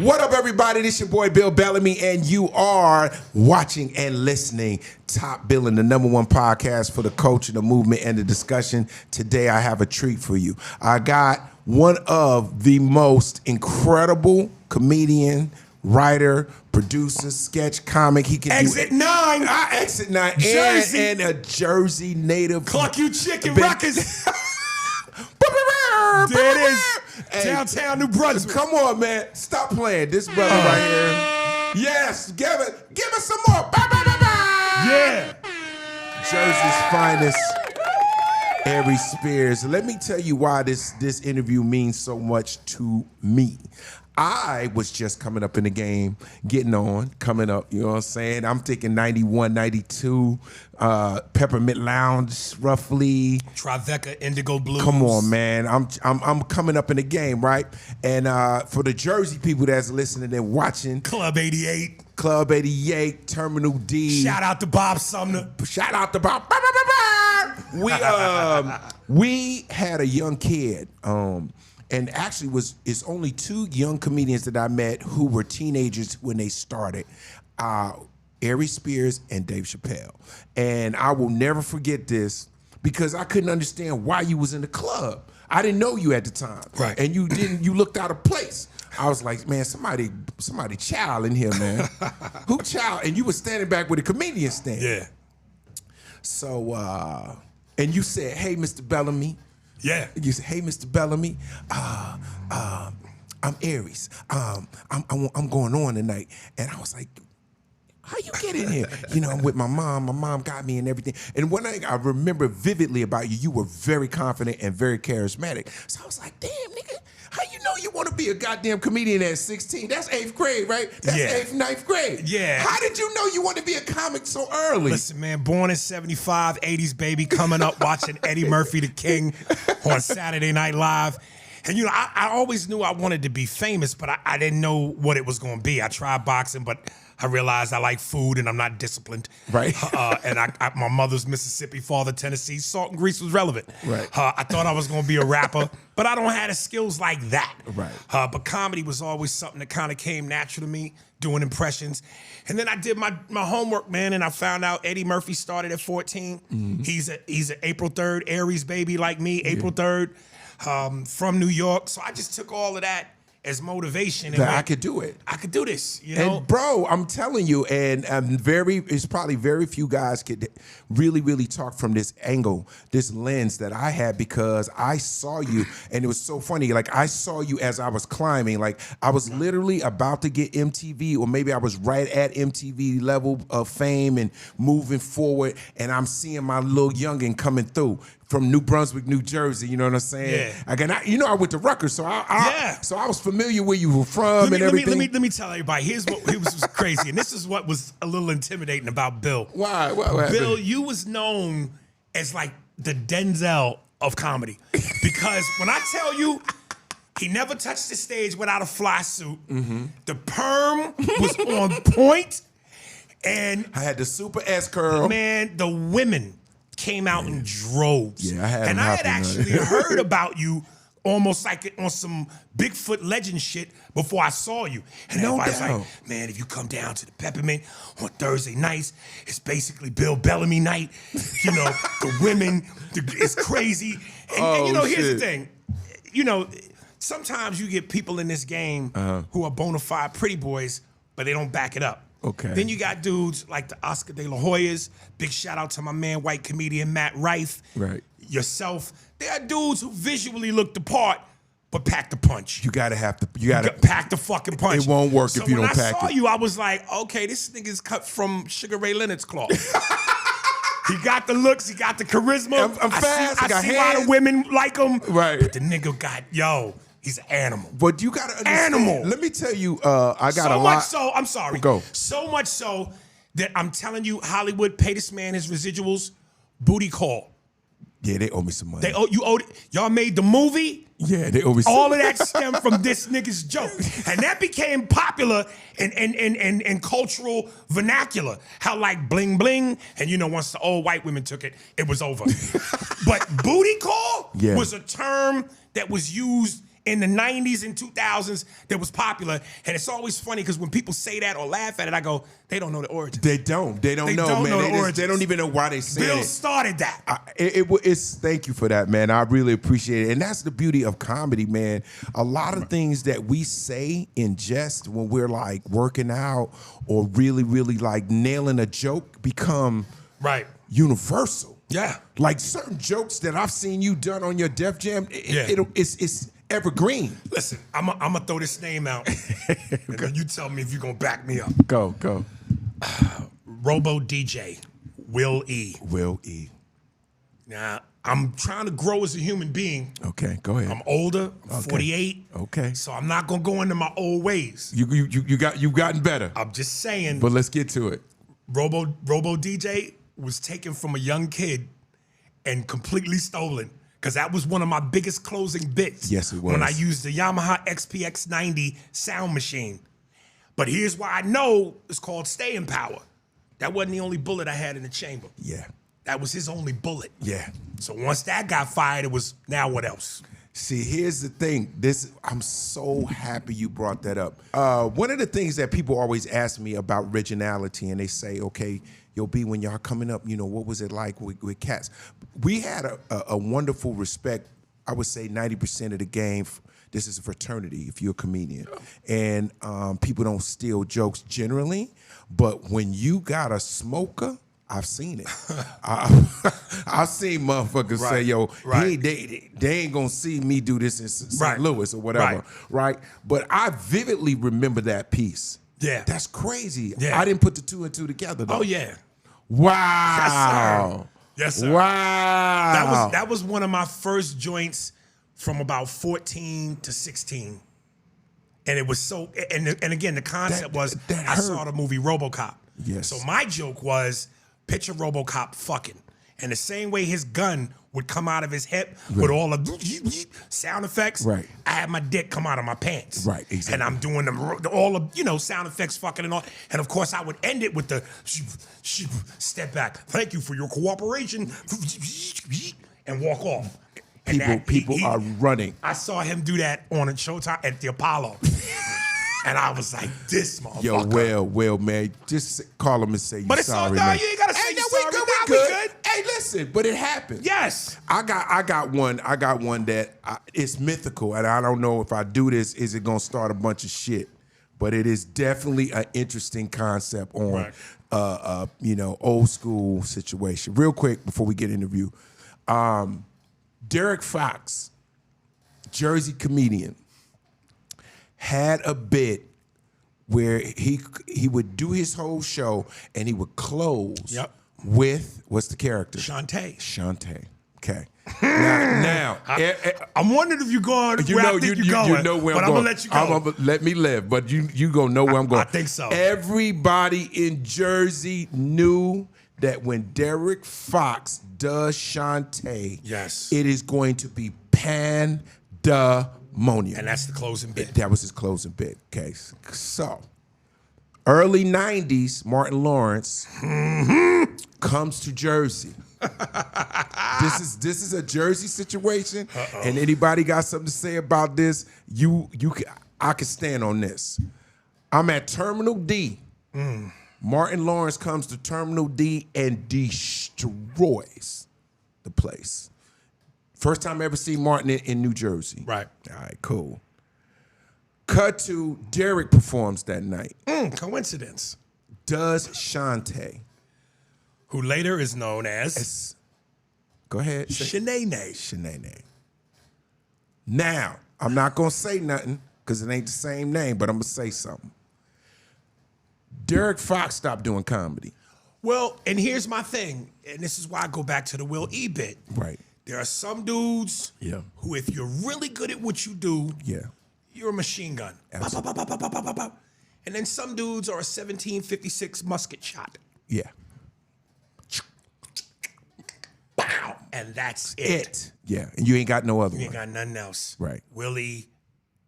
What up, everybody? This your boy, Bill Bellamy, and you are watching and listening Top Billin, the #1 podcast for the culture, the movement, and the discussion. Today, I have a treat for you. I got one of the most incredible comedian, writer, producer, sketch comic. He can Exit do 9. Exit 9. Jersey. And a Jersey native. Cluck you chicken ruckus. There it is. Hey, downtown New Brunswick. Come on, man. Stop playing. This brother right here. Yes, give us some more. Yeah. Jersey's finest, Aries Spears. Let me tell you why this interview means so much to me. I was just coming up in the game, coming up, you know what I'm saying? I'm thinking 91, 92, Peppermint Lounge, roughly. Tribeca, Indigo Blues. Come on, man. I'm coming up in the game, right? And for the Jersey people that's listening and watching. Club 88. Club 88, Terminal D. Shout out to Bob Sumner. Shout out to Bob. We had a young kid, and actually it's only 2 young comedians that I met who were teenagers when they started. Aries Spears and Dave Chappelle. And I will never forget this because I couldn't understand why you was in the club. I didn't know you at the time. Right. And you looked out of place. I was like, man, somebody child in here, man. Who child? And you were standing back with a comedian stand. Yeah. So, and you said, hey, Mr. Bellamy. Yeah. You said, hey, Mr. Bellamy, I'm Aries. I'm going on tonight. And I was like, how you get in here? You know, I'm with my mom. My mom got me and everything. And one thing I remember vividly about you, you were very confident and very charismatic. So I was like, damn, nigga, how you know you want to be a goddamn comedian at 16? That's 8th grade, right? That's Yeah. 8th, 9th grade. Yeah. How did you know you want to be a comic so early? Listen, man, born in 75, 80s baby, coming up watching Eddie Murphy the King on Saturday Night Live. And, you know, I always knew I wanted to be famous, but I didn't know what it was going to be. I tried boxing, but I realized I like food and I'm not disciplined. Right. And my mother's Mississippi, father Tennessee. Salt and grease was relevant. Right. I thought I was going to be a rapper, but I don't have the skills like that. Right. But comedy was always something that kind of came natural to me, doing impressions. And then I did my homework, man, and I found out Eddie Murphy started at 14. Mm-hmm. He's an April 3rd Aries baby like me, April 3rd, from New York. So I just took all of that as motivation. And I could do it. I could do this, you know? And bro, I'm telling you, and it's probably very few guys could really, really talk from this angle, this lens that I had, because I saw you, and it was so funny. Like, I saw you as I was climbing. Like, I was literally about to get MTV, or maybe I was right at MTV level of fame and moving forward, and I'm seeing my little youngin' coming through from New Brunswick, New Jersey, you know what I'm saying? Yeah. Again, I went to Rutgers, so I was familiar where you were from and everything. Let me tell everybody, here's what was crazy, and this is what was a little intimidating about Bill. Why? What Bill, happened? you was known as like the Denzel of comedy. Because when I tell you, he never touched the stage without a fly suit. Mm-hmm. The perm was on point, and I had the super S curl. man, the women came out in droves. Yeah, I had them and I had hopping on it. actually heard about you almost like on some Bigfoot legend shit before I saw you. And No everybody's doubt. like, man, if you come down to the Peppermint on Thursday nights, it's basically Bill Bellamy night. You know, the women, it's crazy. And you know, here's the thing. You know, sometimes you get people in this game who are bona fide pretty boys, but they don't back it up. Okay. Then you got dudes like the Oscar De La Hoyas. Big shout out to my man, white comedian Matt Rife. Right. Yourself. They are dudes who visually look the part, but pack the punch. You gotta pack the fucking punch. It won't work if you don't pack So when I saw it. you, I was like, okay, this nigga's cut from Sugar Ray Leonard's cloth. He got the looks, he got the charisma. I'm fast, I got see why hands. the women like him. Right. But the nigga got, he's an animal. But you gotta understand. Animal. Let me tell you, I got So a lot. much so, I'm sorry. Go. So much so that I'm telling you, Hollywood, pay this man his residuals, booty call. Yeah, they owe me some money. Y'all made the movie. Yeah, they owe me some All of that stemmed from this nigga's joke. And that became popular in cultural vernacular. How like bling bling, and you know, once the old white women took it, it was over. But booty call was a term that was used in the 90s and 2000s that was popular. And it's always funny because when people say that or laugh at it, I go, they don't know the origin. They don't know, man. They don't even know why they say it. Bill started that. It's thank you for that, man. I really appreciate it. And that's the beauty of comedy, man. A lot of things that we say in jest when we're like working out or really, really like nailing a joke become universal. Yeah. Like certain jokes that I've seen you done on your Def Jam, it's evergreen. Listen, I'm gonna throw this name out, and then you tell me if you're gonna back me up. Go. Robo DJ, Will E. Will E. Now, I'm trying to grow as a human being. Okay, go ahead. I'm older, I'm 48. Okay. So I'm not gonna go into my old ways. You've gotten better. I'm just saying. But let's get to it. Robo DJ was taken from a young kid and completely stolen. Because that was one of my biggest closing bits. Yes, it was. When I used the Yamaha XPX90 sound machine. But here's why I know it's called staying power. That wasn't the only bullet I had in the chamber. Yeah. That was his only bullet. Yeah. So once that got fired, it was, now what else? See, here's the thing. I'm so happy you brought that up. One of the things that people always ask me about originality, and they say, okay, yo, B, when y'all coming up, what was it like with Katz? We had a wonderful respect. I would say 90% of the game, this is a fraternity if you're a comedian. And people don't steal jokes generally, but when you got a smoker, I've seen it. I've seen motherfuckers say, yo, they ain't gonna see me do this in St. Louis or whatever, right? But I vividly remember that piece. Yeah. That's crazy. Yeah. I didn't put the two and two together, though. Oh, yeah. Wow. Yes, sir. Wow. That was one of my first joints from about 14 to 16. And it was so, and again, the concept was, I saw the movie RoboCop. Yes. So my joke was, picture RoboCop fucking. And the same way his gun would come out of his hip with all the sound effects, I had my dick come out of my pants. Right, exactly. And I'm doing all the sound effects fucking and all. And of course I would end it with the step back. Thank you for your cooperation. And walk off. People are running. I saw him do that on a Showtime at the Apollo. And I was like, this motherfucker. Yo, well, man, just call him and say you're sorry, man. You ain't gotta say you're sorry. We good. Hey, listen, but it happened. Yes. I got one that it's mythical, and I don't know if I do this, is it gonna start a bunch of shit? But it is definitely an interesting concept on, old school situation. Real quick before we get in the review, Derek Fox, Jersey comedian, had a bit where he would do his whole show and he would close with, what's the character? Shantae. Okay. Now I'm wondering if you're going where I think you're going. You know where but I'm going. I'm going to let you go. I'm gonna let me live, but you gonna know where I'm going. I think so. Everybody in Jersey knew that when Derek Fox does Shantae, it is going to be pandemonium. And that's the closing bit. That was his closing bit. Okay, so early 90s, Martin Lawrence comes to Jersey. This is a Jersey situation, and anybody got something to say about this? I can stand on this. I'm at Terminal D. Martin Lawrence comes to Terminal D and destroys the place. First time I ever seen Martin in New Jersey. Right. All right, cool. Cut to Derek performs that night. Coincidence. Does Shantae. Who later is known as go ahead. Shanae. Now, I'm not going to say nothing because it ain't the same name, but I'm going to say something. Derek Fox stopped doing comedy. Well, and here's my thing, and this is why I go back to the Will E bit. Right. There are some dudes who, if you're really good at what you do, you're a machine gun. And then some dudes are a 1756 musket shot. Yeah. Bow. And that's it. Yeah. And you ain't got no other one. You ain't got nothing else. Right. Willie,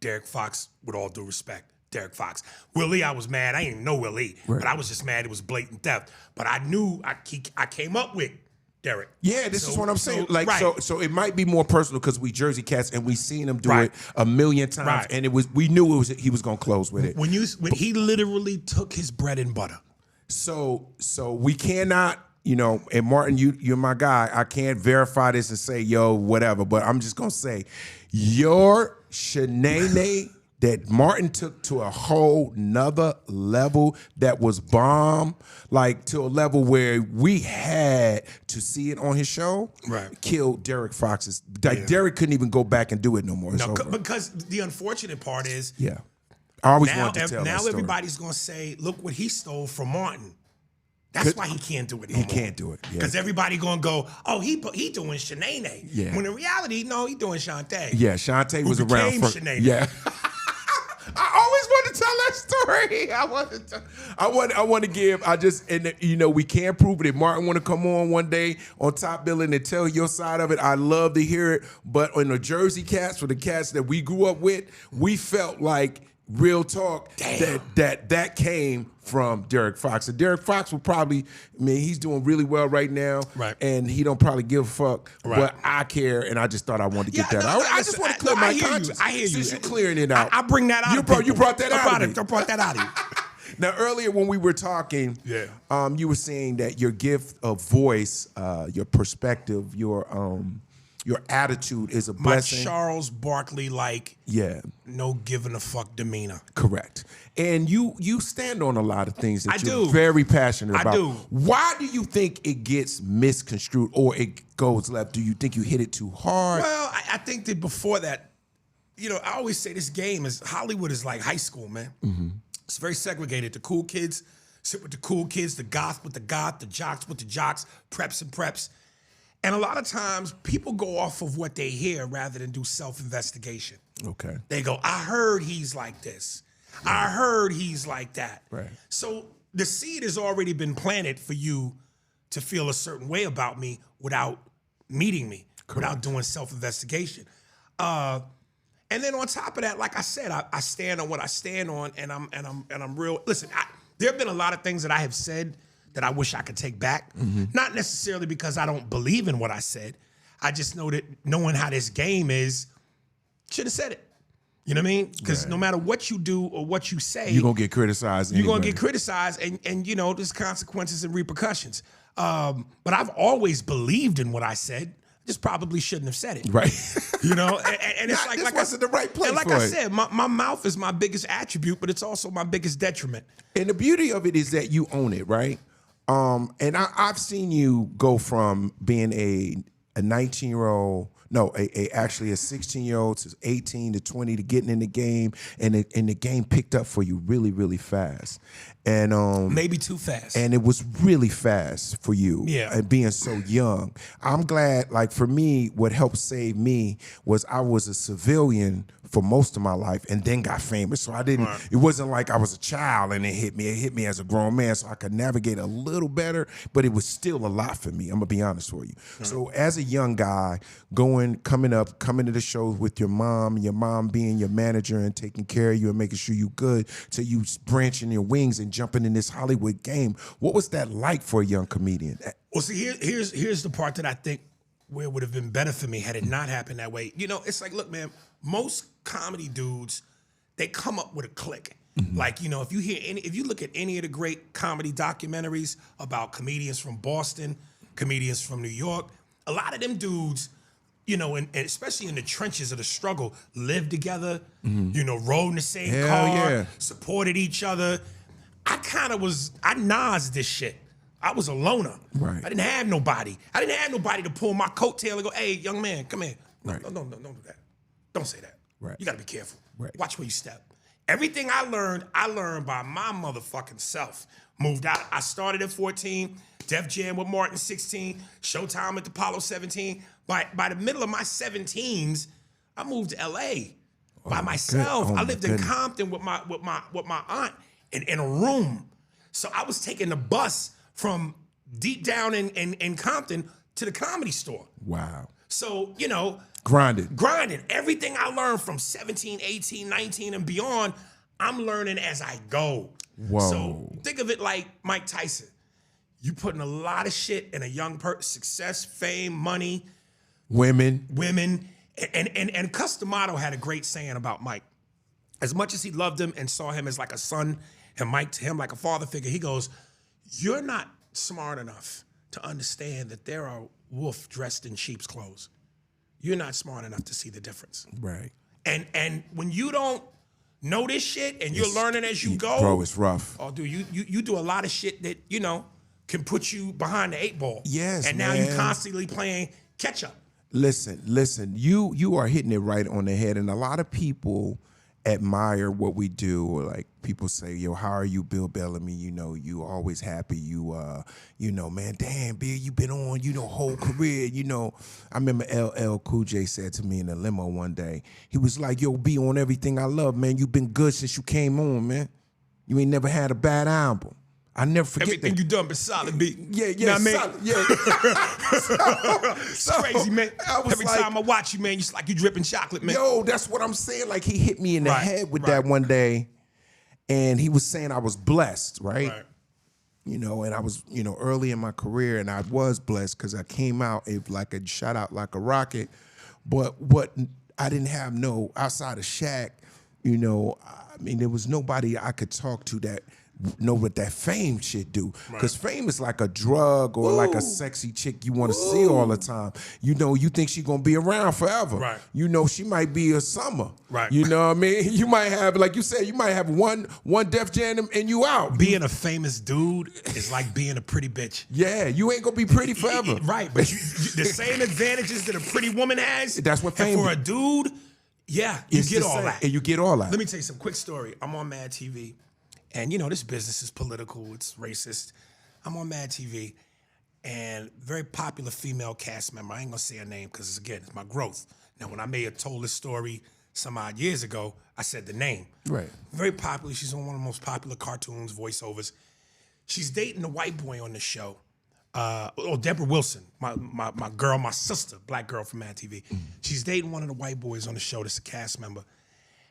Derek Fox, with all due respect, Derek Fox. Willie, I was mad. I didn't even know Willie, but I was just mad it was blatant theft. But I knew I came up with Derek. Yeah, this is what I'm saying. Right. So it might be more personal because we Jersey cats and we seen him do Right. it a million times, Right. and we knew he was gonna close with it. When he literally took his bread and butter. So we cannot, and Martin, you're my guy. I can't verify this and say, yo, whatever, but I'm just gonna say your shenane that Martin took to a whole nother level that was bomb, like to a level where we had to see it on his show, right? Killed Derek Fox's. Like Derek couldn't even go back and do it no more. No, because the unfortunate part is, I always wanted to tell that story. Everybody's gonna say, look what he stole from Martin. That's why he can't do it no more. He can't do it. Because everybody gonna go, oh, he doing Shanae. Yeah. When in reality, no, he doing Shantae. Yeah, Shantae was around for Shanae. Yeah. I always want to tell that story. I want to give. We can't prove it. If Martin want to come on one day on Top Billin and tell your side of it, I love to hear it. But on the Jersey cats, for the cats that we grew up with, we felt like real talk that came from Derek Fox. And Derek Fox will probably, he's doing really well right now, right? And he don't probably give a fuck, right. But I care, and I just thought I wanted to get that out. I just want to clear my conscience. I hear you. Since you're clearing it out, I bring that out. You brought that out. I brought that out of you. Now, earlier when we were talking, you were saying that your gift of voice, your perspective, your attitude is a blessing. My Charles Barkley no giving a fuck demeanor. Correct. And you stand on a lot of things that you're do. very passionate about. I do. Why do you think it gets misconstrued or it goes left? Do you think you hit it too hard? Well, I think that before that, I always say this game is Hollywood is like high school, man. Mm-hmm. It's very segregated. The cool kids sit with the cool kids, the goth with the goth, the jocks with the jocks, preps and preps. And a lot of times people go off of what they hear rather than do self-investigation. Okay. They go, I heard he's like this. Right. I heard he's like that. Right. So the seed has already been planted for you to feel a certain way about me without meeting me, without doing self-investigation. And then on top of that, like I said, I stand on what I stand on, and I'm real. Listen, there have been a lot of things that I have said that I wish I could take back. Mm-hmm. Not necessarily because I don't believe in what I said. I just know that knowing how this game is, should have said it. You know what I mean? Because no matter what you do or what you say, you're gonna get criticized. You're gonna get criticized, and there's consequences and repercussions. But I've always believed in what I said. Just probably shouldn't have said it. Right. And it's like this wasn't the right place. And like for I it. said, my mouth is my biggest attribute, but it's also my biggest detriment. And the beauty of it is that you own it, right? And I've seen you go from being a 19-year-old, actually a 16-year-old to 18 to 20 to getting in the game, and the game picked up for you really, really fast. And maybe too fast. And it was really fast for you. Yeah. And being so young. I'm glad, like for me, what helped save me was I was a civilian for most of my life and then got famous. So I didn't, it wasn't like I was a child and it hit me. It hit me as a grown man, so I could navigate a little better, but it was still a lot for me. I'm gonna be honest with you. So as a young guy, coming to the shows with your mom being your manager and taking care of you and making sure you good, till you branching your wings and jumping in this Hollywood game. What was that like for a young comedian? Well, see, here's the part that I think where it would have been better for me had it not happened that way. It's like, look, man, most comedy dudes, they come up with a clique. Mm-hmm. Like, if you look at any of the great comedy documentaries about comedians from Boston, comedians from New York, a lot of them dudes, and especially in the trenches of the struggle, lived together, rode in the same car, supported each other. I Nas'd this shit. I was a loner. Right. I didn't have nobody. I didn't have nobody to pull my coattail and go, hey, young man, come here. No, right. No, don't do that. Don't say that. Right. You gotta be careful. Right. Watch where you step. Everything I learned by my motherfucking self. Moved out. I started at 14, Def Jam with Martin 16, Showtime at the Apollo 17. By the middle of my 17s, I moved to LA by myself. I lived in Compton with my aunt in a room. So I was taking the bus from deep down in Compton to the Comedy Store. Wow. So, grinding. Everything I learned from 17, 18, 19 and beyond, I'm learning as I go. Whoa. So think of it like Mike Tyson. You putting a lot of shit in a young person, success, fame, money, women. And Customato had a great saying about Mike. As much as he loved him and saw him as like a son, and Mike to him like a father figure, he goes, you're not smart enough to understand that there are wolf dressed in sheep's clothes. You're not smart enough to see the difference. Right. And when you don't know this shit and you're learning as you go, bro, it's rough. Oh, dude, you do a lot of shit that, you know, can put you behind the 8 ball. Yes, and now man. you constantly playing catch up. Listen, you are hitting it right on the head, and a lot of people admire what we do. Or like people say, yo, how are you, Bill Bellamy? You know, you always happy. You know, man, damn, Bill, you been on, you know, whole career. You know, I remember LL Cool J said to me in a limo one day, he was like, yo, be on everything I love, man. You been good since you came on, man. You ain't never had a bad album. I never forget everything that. you done, but solid beat. Yeah, You know what I mean? solid, yeah. It's crazy, man. Every time I watch you, man, it's like you dripping chocolate, man. Yo, that's what I'm saying. Like he hit me in the head with that one day, and he was saying I was blessed, right? You know, and I was, you know, early in my career, and I was blessed because I came out like a shot out like a rocket. But what I didn't have outside of Shaq, you know, I mean, there was nobody I could talk to that know what that fame shit do. Because fame is like a drug or like a sexy chick you want to see all the time. You know, you think she gonna be around forever. Right. You know, she might be a summer. Right. You know what I mean? You might have, like you said, you might have one Def Jam and you out. Being a famous dude is like being a pretty bitch. Yeah, you ain't gonna be pretty forever. Right, but the same advantages that a pretty woman has. That's what fame and for is. a dude, yeah, you get all that. And you get all that. Let me tell you some quick story. I'm on Mad TV. And you know, this business is political, it's racist. I'm on Mad TV, and very popular female cast member, I ain't gonna say her name because again, it's my growth. Now, when I may have told this story some odd years ago, I said the name. Right. Very popular, she's on one of the most popular cartoons, voiceovers. She's dating a white boy on the show. Deborah Wilson, my girl, my sister, black girl from Mad TV. She's dating one of the white boys on the show that's a cast member.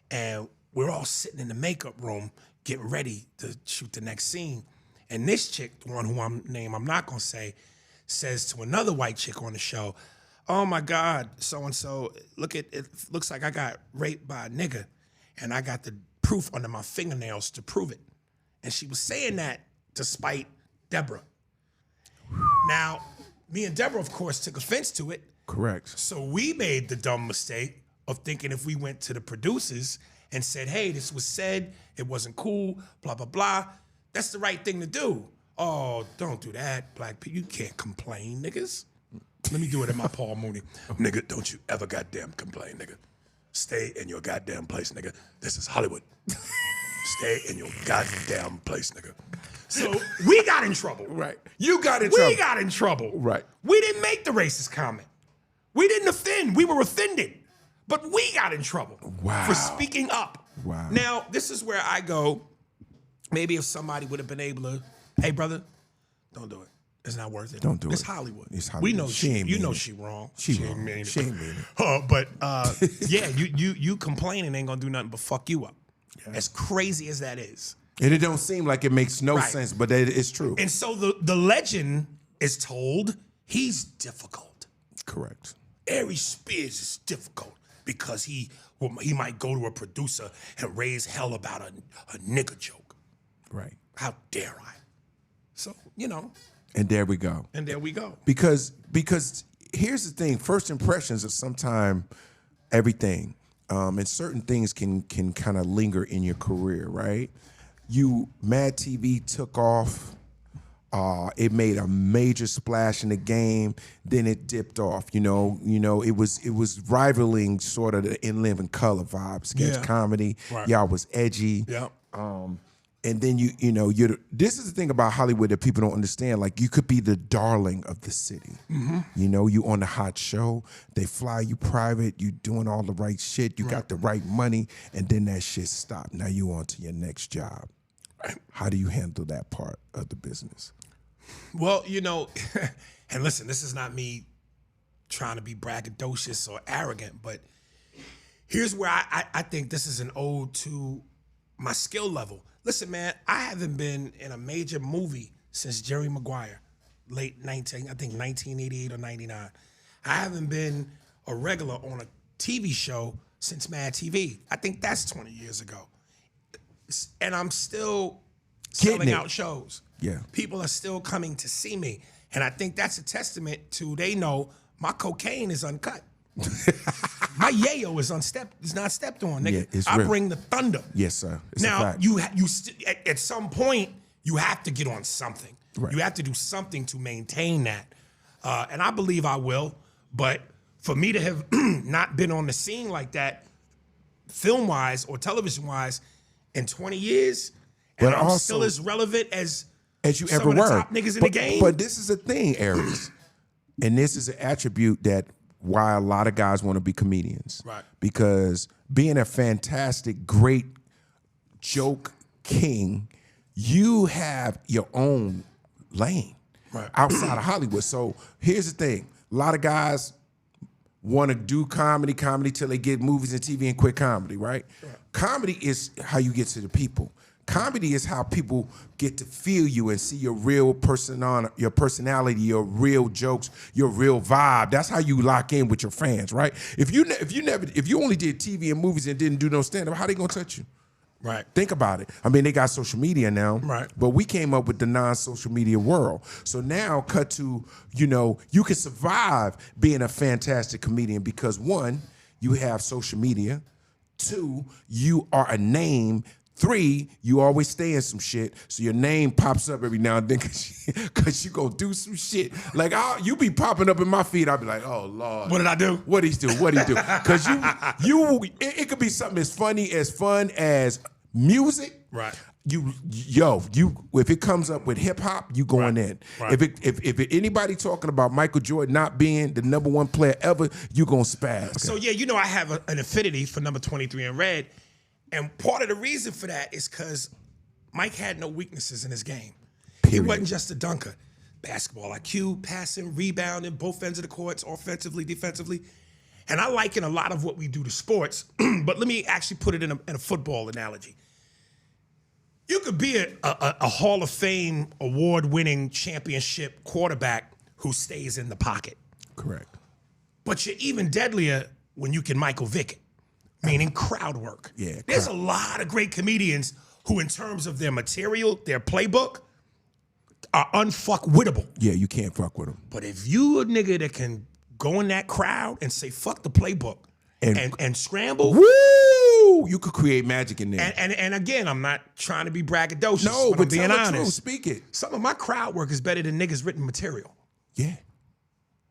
And we're all sitting in the makeup room getting ready to shoot the next scene. And this chick, the one who I'm not gonna say, says to another white chick on the show, oh my God, so-and-so, look at it, looks like I got raped by a nigga and I got the proof under my fingernails to prove it. And she was saying that to spite Deborah. Now, me and Deborah, of course, took offense to it. Correct. So we made the dumb mistake of thinking if we went to the producers and said, hey, this was said, it wasn't cool, blah, blah, blah, that's the right thing to do. Oh, don't do that, black people. You can't complain, niggas. Let me do it in my Paul Mooney. Nigga, don't you ever goddamn complain, nigga. Stay in your goddamn place, nigga. This is Hollywood. Stay in your goddamn place, nigga. So we got in trouble. Right. You got in trouble. We got in trouble. Right. We didn't make the racist comment. We didn't offend. We were offended. But we got in trouble for speaking up. Wow. Now, this is where I go, maybe if somebody would have been able to, hey, brother, don't do it. It's not worth it. Don't do it. It's Hollywood. It's Hollywood. We know She ain't you mean know it. she wrong. She ain't wrong. mean it. She ain't mean it. Yeah, you complaining ain't gonna do nothing but fuck you up. Yeah. As crazy as that is. And it don't seem like it makes no sense, but it's true. And so the legend is told he's difficult. Correct. Aries Spears is difficult because he might go to a producer and raise hell about a nigga joke. Right. How dare I? So, you know. And there we go. And there we go. Because here's the thing, first impressions are sometimes everything. And certain things can kind of linger in your career, right? Mad TV took off. It made a major splash in the game. Then it dipped off. You know, it was rivaling sort of the In Living Color vibe, sketch comedy. Right. Y'all was edgy. Yeah. And then this is the thing about Hollywood that people don't understand. Like, you could be the darling of the city. Mm-hmm. You know, you on the hot show. They fly you private. You doing all the right shit. You got the right money, and then that shit stopped. Now you on to your next job. Right. How do you handle that part of the business? Well, and listen, this is not me trying to be braggadocious or arrogant, but here's where I think this is an ode to my skill level. Listen, man, I haven't been in a major movie since Jerry Maguire, I think 1988 or 99. I haven't been a regular on a TV show since Mad TV. I think that's 20 years ago. And I'm still selling out shows. Yeah. People are still coming to see me. And I think that's a testament to they know my cocaine is uncut. My yayo is not stepped on, nigga. Yeah, it's I real. bring the thunder. Yes, sir. It's a Now fact. at some point you have to get on something. Right. You have to do something to maintain that, and I believe I will. But for me to have not been on the scene like that, film wise or television wise, in 20 years, and But I'm also, still as relevant as you some ever of the were. top niggas in the game. But this is the thing, Aries, and this is an attribute that why a lot of guys want to be comedians. Right. Because being a fantastic, great joke king, you have your own lane outside of Hollywood. So here's the thing. A lot of guys want to do comedy till they get movies and TV and quit comedy, right? Comedy is how you get to the people. Comedy is how people get to feel you and see your real your personality, your real jokes, your real vibe. That's how you lock in with your fans, right? If you only did TV and movies and didn't do no stand-up, how they gonna touch you? Right. Think about it. I mean, they got social media now, right? But we came up with the non-social media world. So now, cut to, you can survive being a fantastic comedian because one, you have social media. Two, you are a name. Three, you always stay in some shit, so your name pops up every now and then because you gonna do some shit. Like, you be popping up in my feed, I'll be like, oh, Lord. What did I do? What'd he do? Because it could be something as funny, as fun as music. Right. If it comes up with hip hop, you going in. Right. If anybody talking about Michael Jordan not being the #1 player ever, you gonna spaz. So yeah, I have an affinity for number 23 in red. And part of the reason for that is because Mike had no weaknesses in his game. Period. He wasn't just a dunker. Basketball IQ, passing, rebounding, both ends of the courts, offensively, defensively. And I liken a lot of what we do to sports, but let me actually put it in a football analogy. You could be a Hall of Fame award-winning championship quarterback who stays in the pocket. Correct. But you're even deadlier when you can Michael Vick it. Meaning crowd work. Yeah, there's a lot of great comedians who, in terms of their material, their playbook, are unfuckwittable. Yeah, you can't fuck with them. But if you a nigga that can go in that crowd and say fuck the playbook and scramble, woo, you could create magic in there. And again, I'm not trying to be braggadocious. No, but I'm being tell honest. the truth, speak it. Some of my crowd work is better than niggas' written material. Yeah.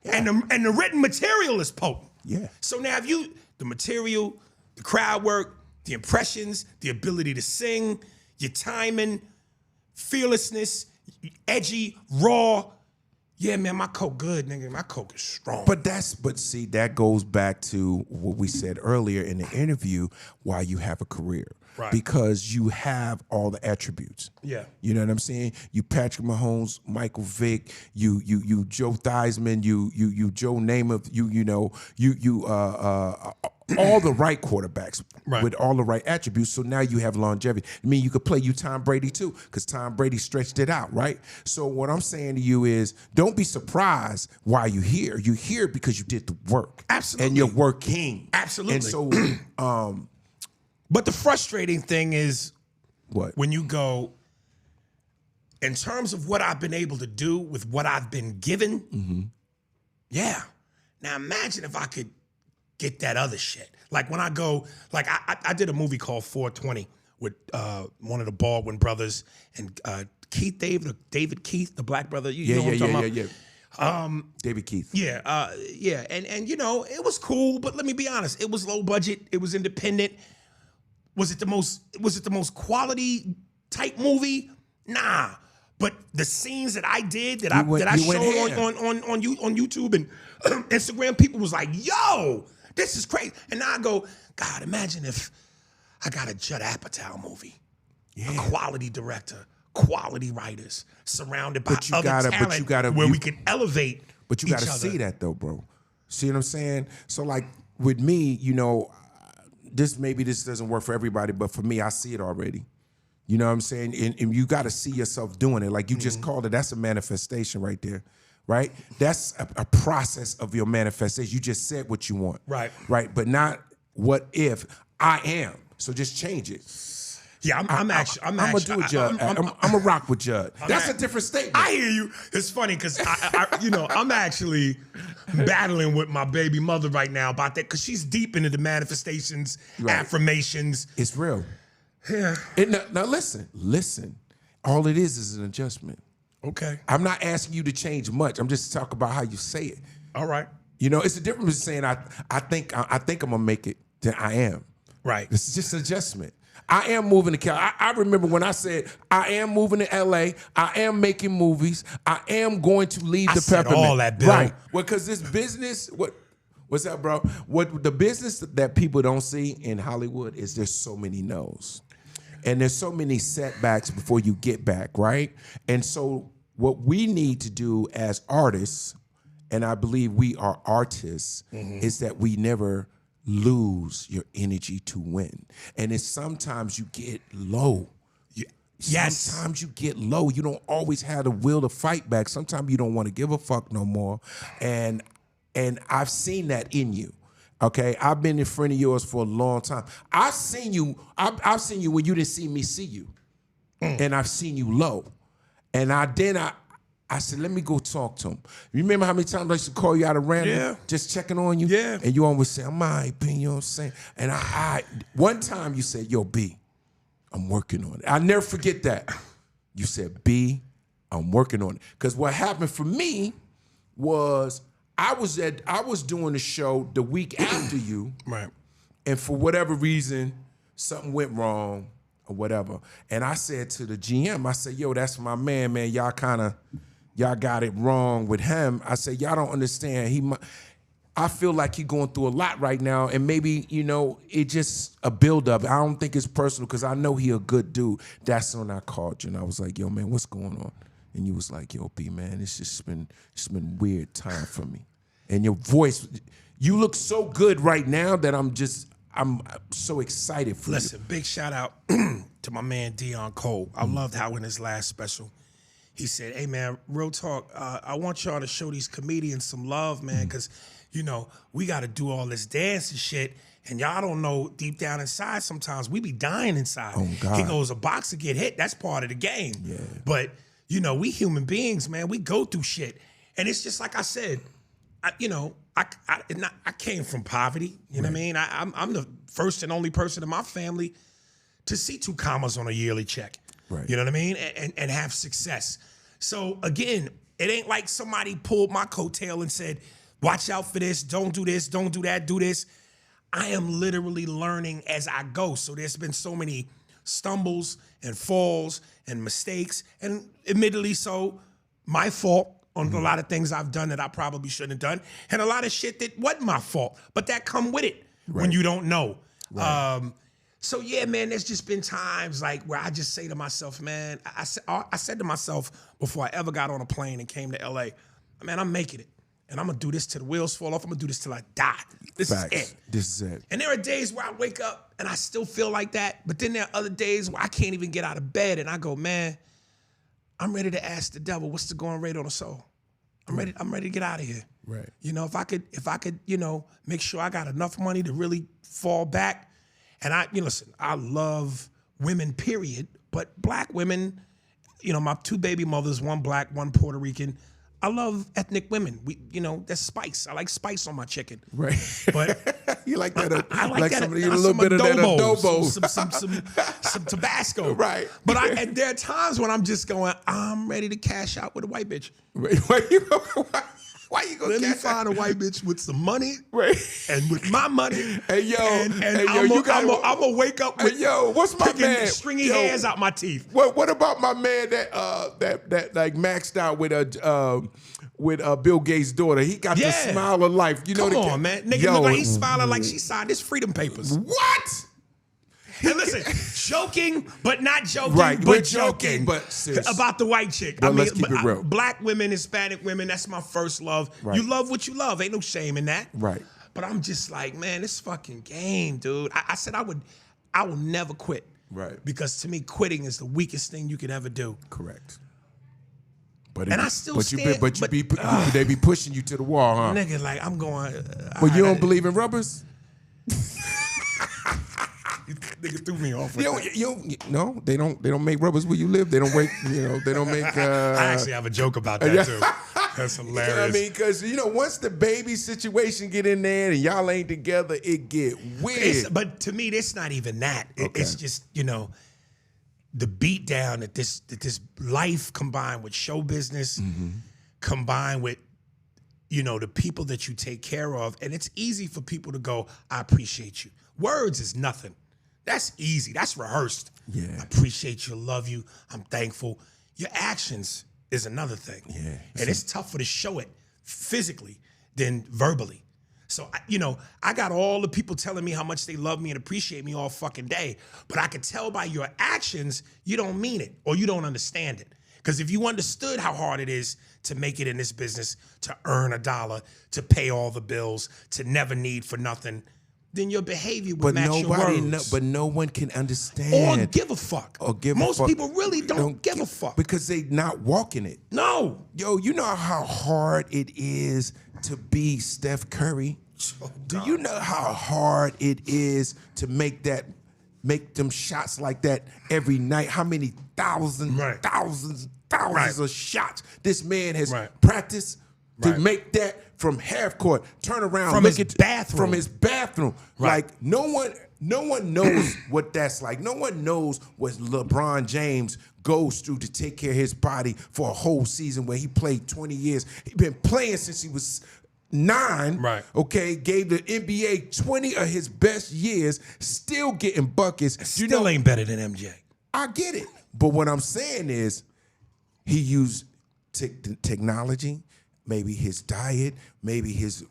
And the written material is potent. Yeah. So now if the material, the crowd work, the impressions, the ability to sing, your timing, fearlessness, edgy, raw. Yeah, man, my coke good, nigga. My coke is strong. But see, that goes back to what we said earlier in the interview, why you have a career. Right. Because you have all the attributes. Yeah. You know what I'm saying? You Patrick Mahomes, Michael Vick, you Joe Theismann, you Joe Namath, all the right quarterbacks with all the right attributes. So now you have longevity. I mean, you could play Tom Brady too, because Tom Brady stretched it out, right? So what I'm saying to you is, don't be surprised why you're here. You're here because you did the work. Absolutely. And you're working. Absolutely. And so, but the frustrating thing is, what? When you go, in terms of what I've been able to do with what I've been given, yeah. Now imagine if I could get that other shit. Like when I go, like I did a movie called 420 with one of the Baldwin brothers and David Keith, the black brother. You know what I'm talking about? David Keith. Yeah, and it was cool, but let me be honest, it was low budget, it was independent. Was it the most quality type movie? Nah. But the scenes that I did that I showed on YouTube and Instagram, people was like, yo, this is crazy. And now I go, God, imagine if I got a Judd Apatow movie. Yeah. A quality director, quality writers, surrounded by other talent where we can elevate. But you gotta see that though, bro. See what I'm saying? So like with me, this doesn't work for everybody, but for me, I see it already. You know what I'm saying? And you got to see yourself doing it. Like you just called it. That's a manifestation right there, right? That's a process of your manifestation. You just said what you want. Right. Right. But not what if I am. So just change it. Yeah, I'm gonna do it, Judd. I'm gonna rock with Judd. That's a different statement. I hear you. It's funny because I'm actually battling with my baby mother right now about that because she's deep into the manifestations, affirmations. It's real. Yeah. Now listen. All it is an adjustment. Okay. I'm not asking you to change much. I'm just talking about how you say it. All right. You know, it's a difference between saying I think I'm gonna make it than I am. Right. It's just an adjustment. I am moving to Cali. I remember when I said I am moving to LA. I am making movies. I am going to leave the Peppermint. All that, Bill. Right. Well, because this business, what's that, bro? What the business that people don't see in Hollywood is there's so many no's. And there's so many setbacks before you get back, right? And so what we need to do as artists, and I believe we are artists, is that we never lose your energy to win. And it's sometimes you get low. Yes. Sometimes you get low. You don't always have the will to fight back. Sometimes you don't want to give a fuck no more. And I've seen that in you. Okay, I've been a friend of yours for a long time. I've seen you when you didn't see me see you. And I've seen you low. And I said, let me go talk to him. You remember how many times I used to call you out of random, just checking on you? Yeah. And you always say, I'm all right, B, you know what I'm saying? And one time you said, yo, B, I'm working on it. I'll never forget that. You said, B, I'm working on it. Because what happened for me was I was doing the show the week after you. Right. And for whatever reason, something went wrong or whatever. And I said to the GM, I said, yo, that's my man, y'all got it wrong with him. I said, y'all don't understand. I feel like he's going through a lot right now, and maybe, it's just a buildup. I don't think it's personal because I know he a good dude. That's when I called you, and I was like, yo, man, what's going on? And you was like, yo, B, man, it's been weird time for me. And your voice, you look so good right now that I'm so excited for you. Listen, big shout out to my man Deon Cole. I loved how in his last special, he said, hey, man, real talk, I want y'all to show these comedians some love, man, because, we got to do all this dance and shit, and y'all don't know deep down inside sometimes we be dying inside. Oh, God. He goes, a boxer get hit, that's part of the game. Yeah. But, we human beings, man, we go through shit. And it's just like I said, I came from poverty, you know what I mean? I'm the first and only person in my family to see 2 commas on a yearly check. Right. You know what I mean? And have success. So again, it ain't like somebody pulled my coattail and said, watch out for this, don't do this, don't do that, do this. I am literally learning as I go. So there's been so many stumbles and falls and mistakes, and admittedly so, my fault on a lot of things I've done that I probably shouldn't have done, and a lot of shit that wasn't my fault, but that come with it when you don't know. Right. So yeah, man, there's just been times like where I just say to myself, man, I said to myself before I ever got on a plane and came to LA, man, I'm making it. And I'm gonna do this till the wheels fall off. I'm gonna do this till I die. This is it. This is it. And there are days where I wake up and I still feel like that, but then there are other days where I can't even get out of bed and I go, man, I'm ready to ask the devil, what's the going rate on the soul? I'm ready to get out of here. Right. If I could, make sure I got enough money to really fall back. And listen, I love women, period, but black women, my 2 baby mothers, 1 black, 1 Puerto Rican. I love ethnic women. That's spice. I like spice on my chicken. Right. But you like that? I like that. A little bit of that adobo. Some Tabasco. Right. But and there are times when I'm just going, I'm ready to cash out with a white bitch. Right. Why you gonna let me find a white bitch with some money, right? And with my money, hey yo, I'm gonna wake up with what's my man? Stringy hairs out my teeth. What about my man that like maxed out with Bill Gates' daughter? He got the smile of life. Come on, man, nigga, look like he's smiling like she signed his freedom papers. What? And listen, joking, but not joking, right, but joking. But serious. About the white chick. Well, let's keep it real. Black women, Hispanic women, that's my first love. Right. You love what you love. Ain't no shame in that. Right. But I'm just like, man, this fucking game, dude. I said I will never quit. Right. Because to me, quitting is the weakest thing you could ever do. Correct. But And I still stand. They be pushing you to the wall, huh? Nigga, like I'm going. Well, you don't believe in rubbers? Nigga threw me off with that. No, they don't make rubbers where you live. They don't make, they don't make. I actually have a joke about that too. That's hilarious. You know what I mean? Because once the baby situation get in there and y'all ain't together, it get weird. But to me, it's not even that. It's just the beat down that this life combined with show business, combined with the people that you take care of, and it's easy for people to go, I appreciate you. Words is nothing. That's easy. That's rehearsed. Yeah. I appreciate you, love you, I'm thankful. Your actions is another thing. Yeah. And it's tougher to show it physically than verbally. So, I got all the people telling me how much they love me and appreciate me all fucking day. But I could tell by your actions, you don't mean it or you don't understand it. Because if you understood how hard it is to make it in this business, to earn $1, to pay all the bills, to never need for nothing, then your behavior would match your words. But no one can understand. Or give a fuck. Most people really don't give a fuck. Because they not walking it. No. Yo, you know how hard it is to be Steph Curry? Do you know how hard it is to make them shots like that every night? How many thousands of shots this man has practiced to make that from half court, turn around, from his bathroom. Right. Like no one knows what that's like. No one knows what LeBron James goes through to take care of his body for a whole season where he played 20 years. He's been playing since he was 9. Right. Okay. Gave the NBA 20 of his best years, still getting buckets. Still ain't better than MJ. I get it. But what I'm saying is he used technology, maybe his diet, maybe his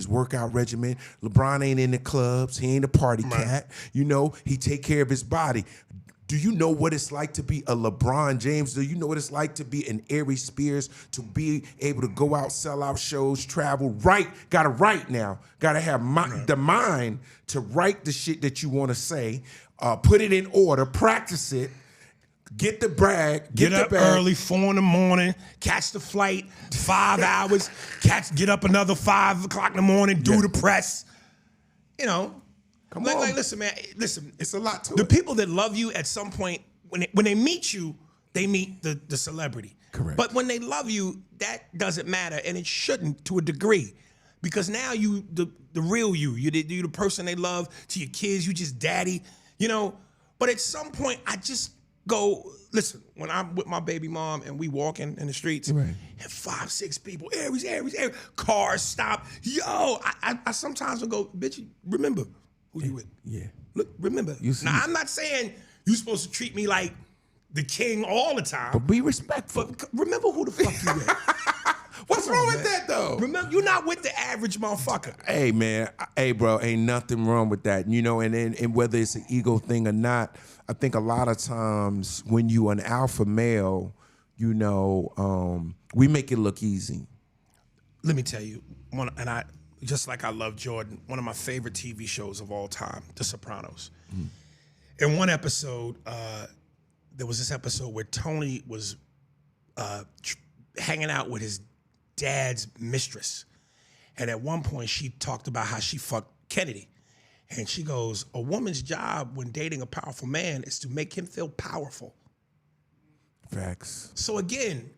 workout regimen. LeBron ain't in the clubs. He ain't a party cat. He take care of his body. Do you know what it's like to be a LeBron James? Do you know what it's like to be an Aries Spears, to be able to go out, sell out shows, travel, gotta write now. Gotta have the mind to write the shit that you want to say, put it in order, practice it, get the brag, get up early, 4 a.m, catch the flight, 5 hours, get up another 5 o'clock in the morning, do the press. Come on. Listen, man. Listen, it's a lot to the it. people that love you at some point, when they meet you, they meet the celebrity. Correct. But when they love you, that doesn't matter, and it shouldn't to a degree, because now you, the real you the person they love. To your kids, you just daddy. But at some point, I just go, listen, when I'm with my baby mom and we walking in the streets, and 5, 6 people, Aries, cars stop. Yo, I sometimes will go, bitch, remember who you with. Yeah. Look, remember. Now, I'm not saying you're supposed to treat me like the king all the time. But be respectful. But remember who the fuck you with. What's wrong with that, though? Remember, you're not with the average motherfucker. Hey, man. Hey, bro, ain't nothing wrong with that. And whether it's an ego thing or not, I think a lot of times when you an alpha male, we make it look easy. Let me tell you, just like I love Jordan, one of my favorite TV shows of all time, The Sopranos. In one episode, there was this episode where Tony was hanging out with his dad's mistress. And at one point, she talked about how she fucked Kennedy. And she goes, a woman's job when dating a powerful man is to make him feel powerful. Facts. So again,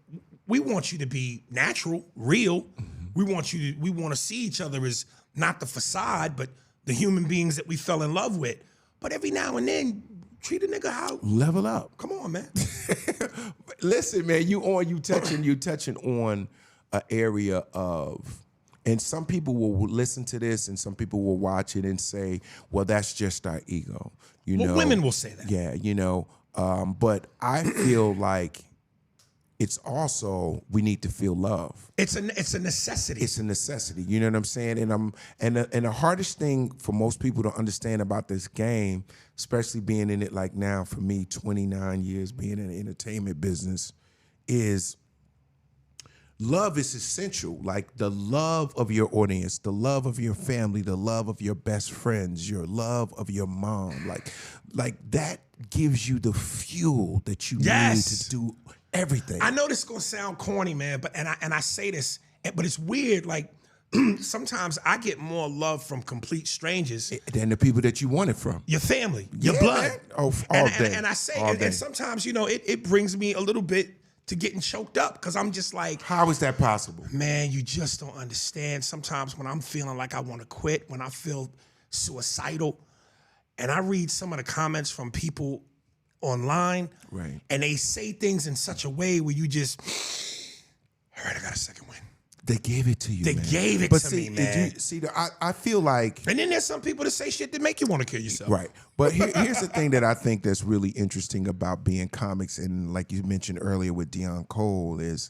we want you to be natural, real. We want to see each other as not the facade, but the human beings that we fell in love with. But every now and then, treat a nigga how. Level up. Come on, man. Listen, man, you touching on an area of, and some people will listen to this and some people will watch it and say, well, that's just our ego. Women will say that. Yeah, but I feel like it's also, we need to feel love. It's a necessity. It's a necessity. You know what I'm saying? And the hardest thing for most people to understand about this game, especially being in it like now for me, 29 years being in the entertainment business, is love is essential. Like the love of your audience, the love of your family, the love of your best friends, your love of your mom. Like that gives you the fuel that you need to do everything. I know this is gonna sound corny, man, but and I say this, but it's weird. Like sometimes I get more love from complete strangers than the people that you want it from. Your family, your blood. Man. Oh, all day. And I say, all day. And sometimes, you know, it brings me a little bit to getting choked up because I'm just like, how is that possible? Man, you just don't understand. Sometimes when I'm feeling like I want to quit, when I feel suicidal, and I read some of the comments from people online, right, and they say things in such a way where you just, all right, I got a second win. They gave it to you. They gave it to me, man. I feel like, and then there's some people that say shit that make you want to kill yourself. Right, but here's the thing that I think that's really interesting about being comics, and like you mentioned earlier with Deon Cole, is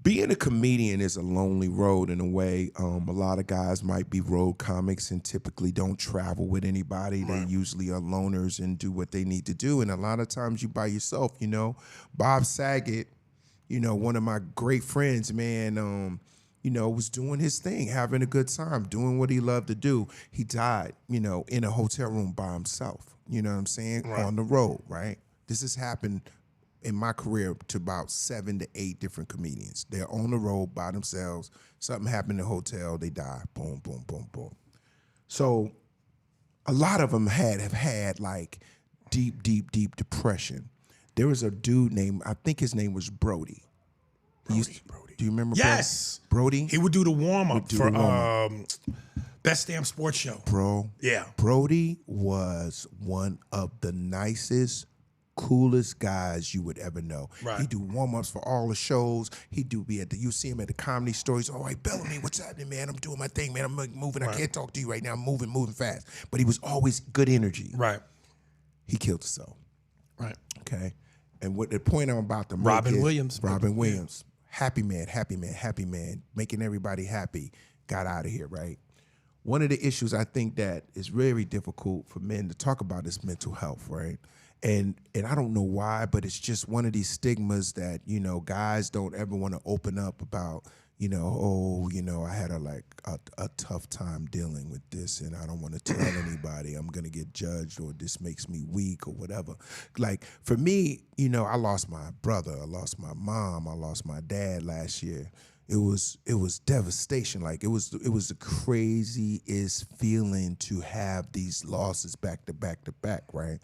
being a comedian is a lonely road in a way. A lot of guys might be road comics and typically don't travel with anybody. Right. They usually are loners and do what they need to do, and a lot of times you by yourself. You know, Bob Saget, you know, one of my great friends, man, you know, was doing his thing, having a good time, doing what he loved to do. He died, you know, in a hotel room by himself, you know what I'm saying, right, on the road, right? This has happened in my career to about 7 to 8 different comedians. They're on the road by themselves. Something happened in the hotel, they die. Boom, boom, boom, boom. So a lot of them have had like deep depression. There was a dude named, I think his name was Brody. Brody. Do you remember? Yes. Brody? He would do the warm-up for Best Damn Sports Show. Bro. Yeah. Brody was one of the nicest, coolest guys you would ever know. Right. He'd do warm-ups for all the shows. You see him at the comedy stores. All right, Bellamy, what's happening, man? I'm doing my thing, man. I'm moving. Right. I can't talk to you right now. I'm moving fast. But he was always good energy. Right. He killed himself. Right. Okay. And what the point I'm about to make Robin is Williams. Happy man, making everybody happy, got out of here, right? One of the issues I think that is very difficult for men to talk about is mental health, right? And I don't know why, but it's just one of these stigmas that, you know, guys don't ever want to open up about, you know, oh, you know, I had a tough time dealing with this and I don't want to tell anybody. I'm going to get judged or this makes me weak or whatever. Like for me, you know, I lost my brother, I lost my mom, I lost my dad last year. It was devastation. Like it was the craziest feeling to have these losses back to back to back, right?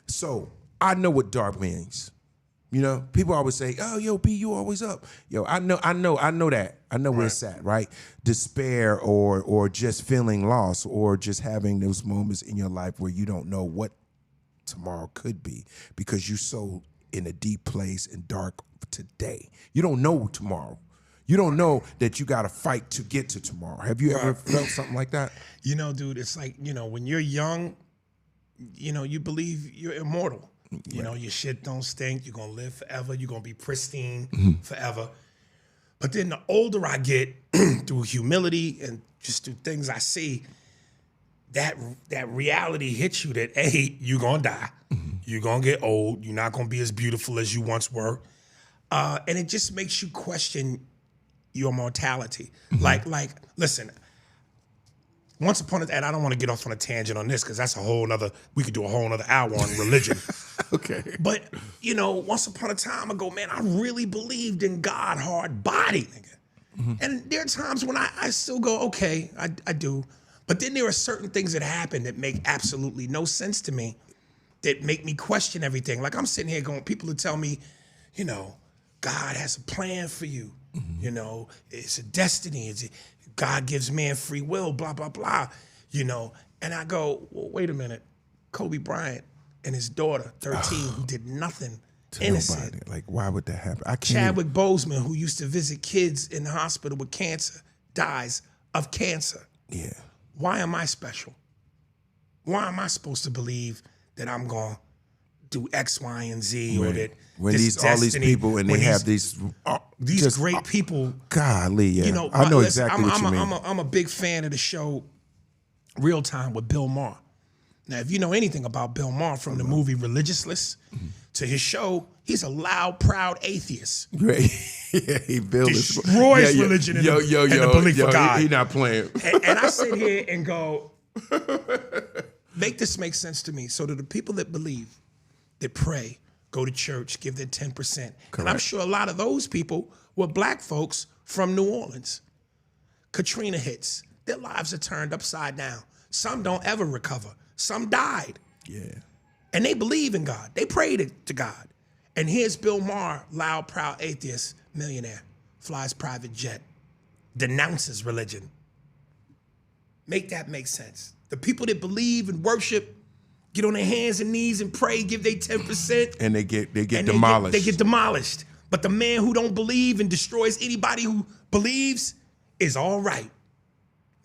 So I know what dark means. You know, people always say, "Oh, yo, B, you always up." Yo, I know that. I know where it's at, right? Despair or just feeling lost or just having those moments in your life where you don't know what tomorrow could be because you're so in a deep place and dark today. You don't know tomorrow. You don't know that you got to fight to get to tomorrow. Have you ever felt something like that? You know, dude, it's like, you know, when you're young, you know, you believe you're immortal. You know, your shit don't stink. You're going to live forever. You're going to be pristine forever. But then the older I get, through humility and just through things I see, that reality hits you that, A, you're going to die. You're going to get old. You're not going to be as beautiful as you once were. And it just makes you question your mortality. Like, listen, once upon a time, and I don't want to get off on a tangent on this because that's we could do a whole nother hour on religion. Okay. But, you know, once upon a time ago, man, I really believed in God hard body, nigga. And there are times when I still go, okay, I do. But then there are certain things that happen that make absolutely no sense to me, that make me question everything. Like I'm sitting here going, people will tell me, you know, God has a plan for you. You know, it's a destiny. God gives man free will, blah, blah, blah, you know. And I go, well, wait a minute. Kobe Bryant and his daughter, 13, who did nothing innocent. Nobody. Like, why would that happen? I can't Chadwick Boseman, who used to visit kids in the hospital with cancer, dies of cancer. Yeah. Why am I special? Why am I supposed to believe that I'm going to do X, Y, and Z or that when all these people and they have these great people. Golly, yeah. You know, I know exactly what you mean. I'm a big fan of the show Real Time with Bill Maher. Now, if you know anything about Bill Maher from the movie Religiousness to his show, he's a loud, proud atheist. Right. Yeah, he destroys religion and the belief of God. He not playing. And I sit here and go, make this make sense to me. So to the people that believe, that pray, go to church, give their 10%. Correct. And I'm sure a lot of those people were black folks from New Orleans. Katrina hits. Their lives are turned upside down. Some don't ever recover. Some died. Yeah. And they believe in God. They prayed to God. And here's Bill Maher, loud, proud atheist, millionaire, flies private jet, denounces religion. Make that make sense. The people that believe and worship get on their hands and knees and pray, give their 10%. And they get demolished. They get demolished. But the man who don't believe and destroys anybody who believes is all right.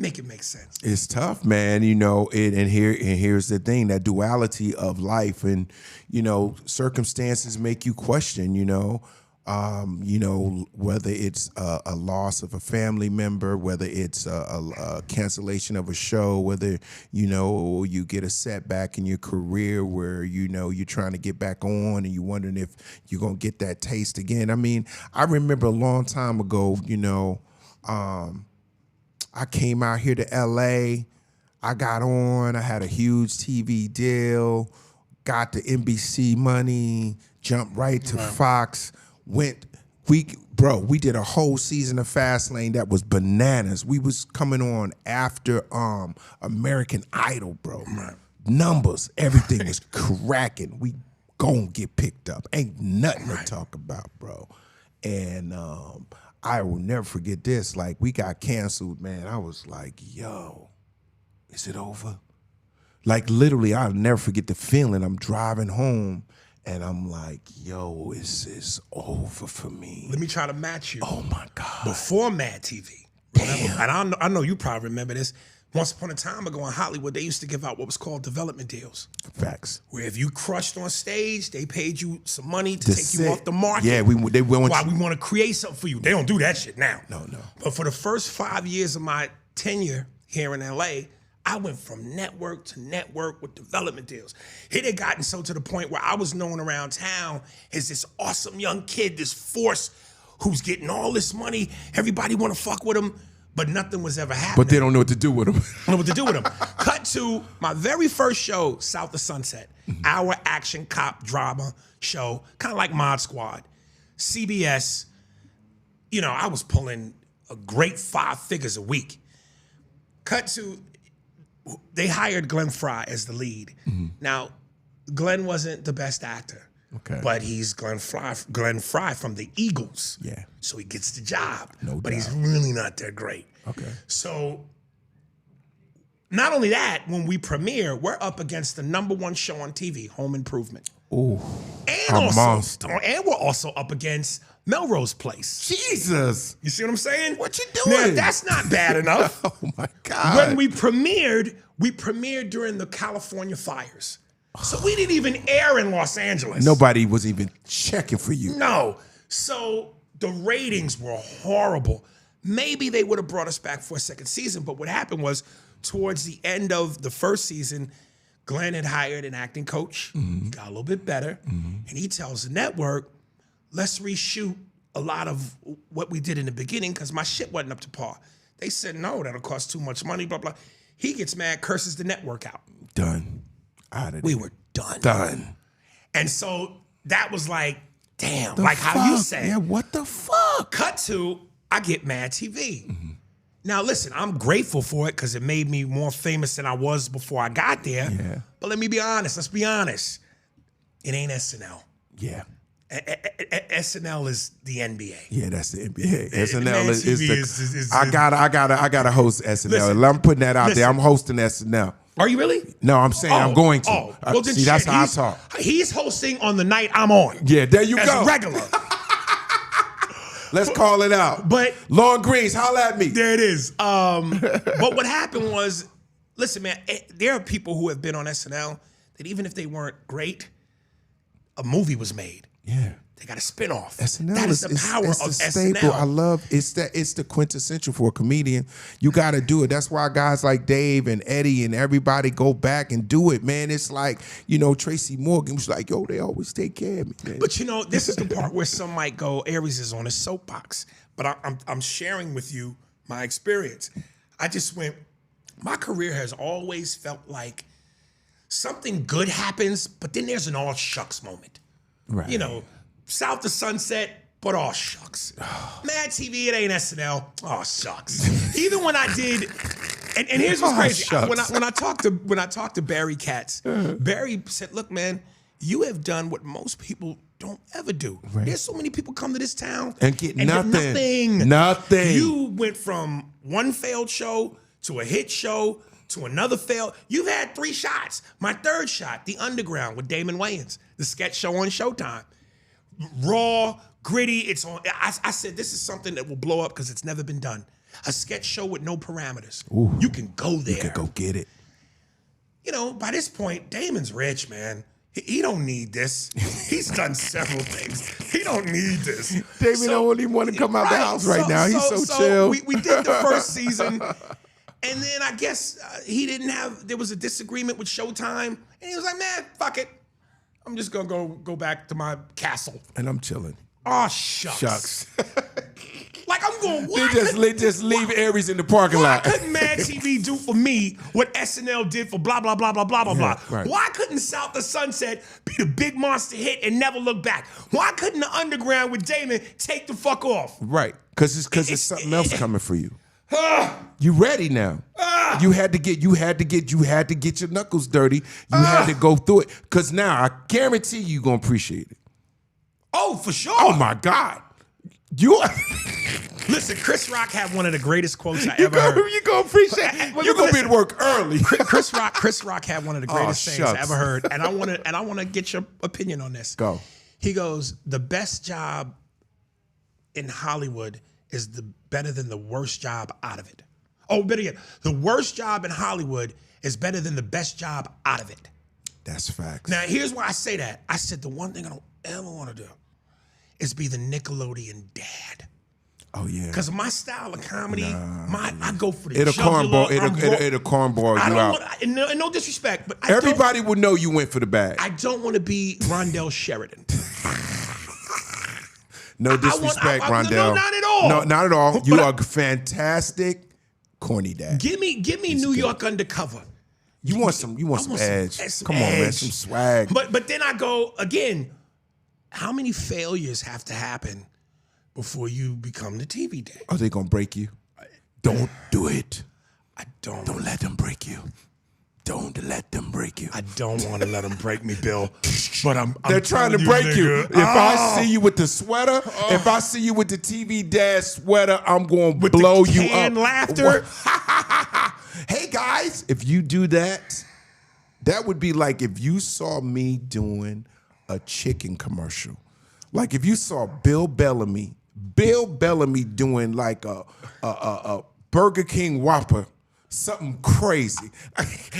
Make it make sense. It's tough, man. You know, here's the thing, that duality of life, and you know, circumstances make you question. You know, whether it's a loss of a family member, whether it's a cancellation of a show, whether you get a setback in your career where you're trying to get back on and you're wondering if you're gonna get that taste again. I mean, I remember a long time ago, I came out here to LA, I got on, I had a huge TV deal, got the NBC money, jumped right to Fox, we did a whole season of Fastlane that was bananas. We was coming on after American Idol, bro. Right. Numbers, everything was cracking. We gonna get picked up. Ain't nothing to talk about, bro. And I will never forget this. Like, we got canceled, man. I was like, yo, is it over? Like, literally, I'll never forget the feeling. I'm driving home, and I'm like, yo, is this over for me? Let me try to match you. Oh, my God. Before Mad TV. Damn. And I know you probably remember this. Once upon a time ago in Hollywood, they used to give out what was called development deals. Facts. Where if you crushed on stage, they paid you some money to take you off the market. Yeah, we want to create something for you. They don't do that shit now. No. But for the first 5 years of my tenure here in LA, I went from network to network with development deals. It had gotten so to the point where I was known around town as this awesome young kid, this force who's getting all this money. Everybody want to fuck with him. But nothing was ever happening. But they don't know what to do with them. Don't know what to do with them. Cut to my very first show, South of Sunset, our action cop drama show, kind of like Mod Squad. CBS, I was pulling a great 5 figures a week. Cut to, they hired Glenn Fry as the lead. Mm-hmm. Now, Glenn wasn't the best actor. Okay. But he's Glenn Fry from the Eagles. Yeah. So he gets the job. But he's really not that great. Okay. So not only that, when we premiere, we're up against the #1 show on TV, Home Improvement. Ooh. And monster. And we're also up against Melrose Place. Jesus. You see what I'm saying? What you doing? Now, that's not bad enough. Oh my God. When we premiered during the California fires. So we didn't even air in Los Angeles. Nobody was even checking for you. No. So the ratings were horrible. Maybe they would have brought us back for a second season, but what happened was towards the end of the first season, Glenn had hired an acting coach, got a little bit better, and he tells the network, let's reshoot a lot of what we did in the beginning because my shit wasn't up to par. They said, no, that'll cost too much money, blah, blah. He gets mad, curses the network out. Done. We were done. Done. And so that was like, damn, like how you said. Yeah, what the fuck? Cut to, I get Mad TV. Mm-hmm. Now listen, I'm grateful for it because it made me more famous than I was before I got there. Yeah. But let me be honest, let's be honest. It ain't SNL. Yeah. SNL is the NBA. Yeah, that's the NBA. SNL is I gotta host SNL. Listen, I'm putting that out there. I'm hosting SNL. Are you really? No, I'm saying I'm going to. Well, see, that's how I talk. He's hosting on the night I'm on. Yeah, there you go. As regular. Let's call it out. But Long Greens, holla at me. There it is. But what happened was, listen, man, there are people who have been on SNL that even if they weren't great, a movie was made. Yeah. they got a spinoff. SNL That is the power of it's a staple. SNL. I love it's the quintessential for a comedian. You got to do it. That's why guys like Dave and Eddie and everybody go back and do it, man. It's like, Tracy Morgan was like, yo, they always take care of me, man. But this is the part where some might go, Aries is on a soapbox. But I'm sharing with you my experience. I just went, my career has always felt like something good happens, but then there's an all shucks moment. Right. South to Sunset, but all shucks. Mad TV, it ain't SNL. Oh shucks. Even when I did, and here's what's crazy. When I talked to Barry Katz, Barry said, "Look, man, you have done what most people don't ever do. Right. There's so many people come to this town and get nothing. Nothing. You went from one failed show to a hit show to another failed. You've had 3 shots. My 3rd shot, The Underground with Damon Wayans, the sketch show on Showtime. Raw, gritty. It's on. I said this is something that will blow up because it's never been done. A sketch show with no parameters. Ooh, you can go there. You can go get it. By this point, Damon's rich, man. He don't need this. He's done several things. He don't need this. Damon don't even want to come out the house right now. He's so chill. We did the first season, and then I guess there was a disagreement with Showtime, and he was like, man, fuck it. I'm just gonna go back to my castle. And I'm chilling. Oh, shucks. Like I'm going, they just leave Aries in the parking lot. Why couldn't Mad TV do for me what SNL did for blah, blah, blah, blah, blah, blah, blah? Right. Why couldn't South of Sunset be the big monster hit and never look back? Why couldn't The Underground with Damon take the fuck off? Right, because it's something else coming for you. You ready now? You had to get your knuckles dirty. You had to go through it. Because now I guarantee you're gonna appreciate it. Oh, for sure. Oh my God. Listen, Chris Rock had one of the greatest quotes I ever heard. You're gonna appreciate it. You're gonna be at work early. Chris Rock had one of the greatest things I ever heard. And I wanna get your opinion on this. Go. He goes, the best job in Hollywood is better than the worst job out of it. Oh, better yet, the worst job in Hollywood is better than the best job out of it. That's facts. Now, here's why I say that. I said the one thing I don't ever want to do is be the Nickelodeon dad. Oh, yeah. Because my style of comedy, I go for the It'll cornball you out. No disrespect, but everybody will know you went for the bag. I don't want to be Rondell Sheridan. No disrespect, Rondell. No, not at all. No, not at all. You are fantastic, corny dad. Give me New York Undercover. You want some edge. Come on, man, some swag. But then I go, again, how many failures have to happen before you become the TV dad? Are they gonna break you? Don't do it. Don't let them break you. Don't let them break you. I don't want to let them break me, Bill. But they're trying to break you. If I see you with the sweater, if I see you with the TV dad sweater, I'm going to blow you up. And laughter. Hey guys, if you do that, that would be like if you saw me doing a chicken commercial. Like if you saw Bill Bellamy doing like a Burger King Whopper. Something crazy,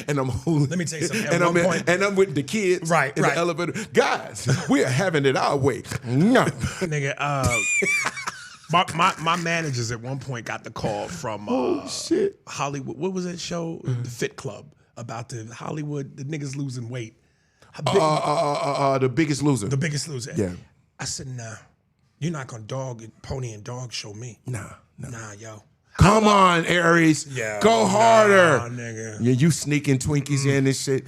and I'm holding. Let me tell you something. And I'm with the kids, right? In the elevator. Guys, we are having it our way. Nigga, my managers at one point got the call from Hollywood. What was that show? The Fit Club, about the Hollywood, the niggas losing weight. The Biggest Loser. The Biggest Loser. Yeah. I said, nah, you're not gonna pony and dog show me. Nah, yo. Come on, Aries. Yeah, go harder. Nigga. Yeah, you sneaking Twinkies in and shit.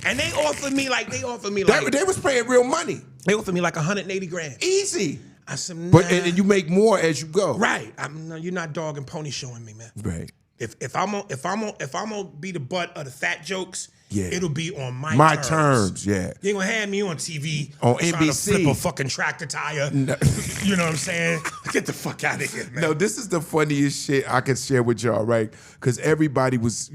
And they offered me like they was paying real money. They offered me like 180 grand. Easy. I said, nah. But and you make more as you go. Right. You're not dog and pony showing me, man. Right. If I'm gonna be the butt of the fat jokes, it'll be on my terms. Yeah. You ain't gonna have me on TV on trying NBC to flip a fucking tractor tire. No. You know what I'm saying? Get the fuck out of here, man. No, this is the funniest shit I can share with y'all, right? Because everybody was,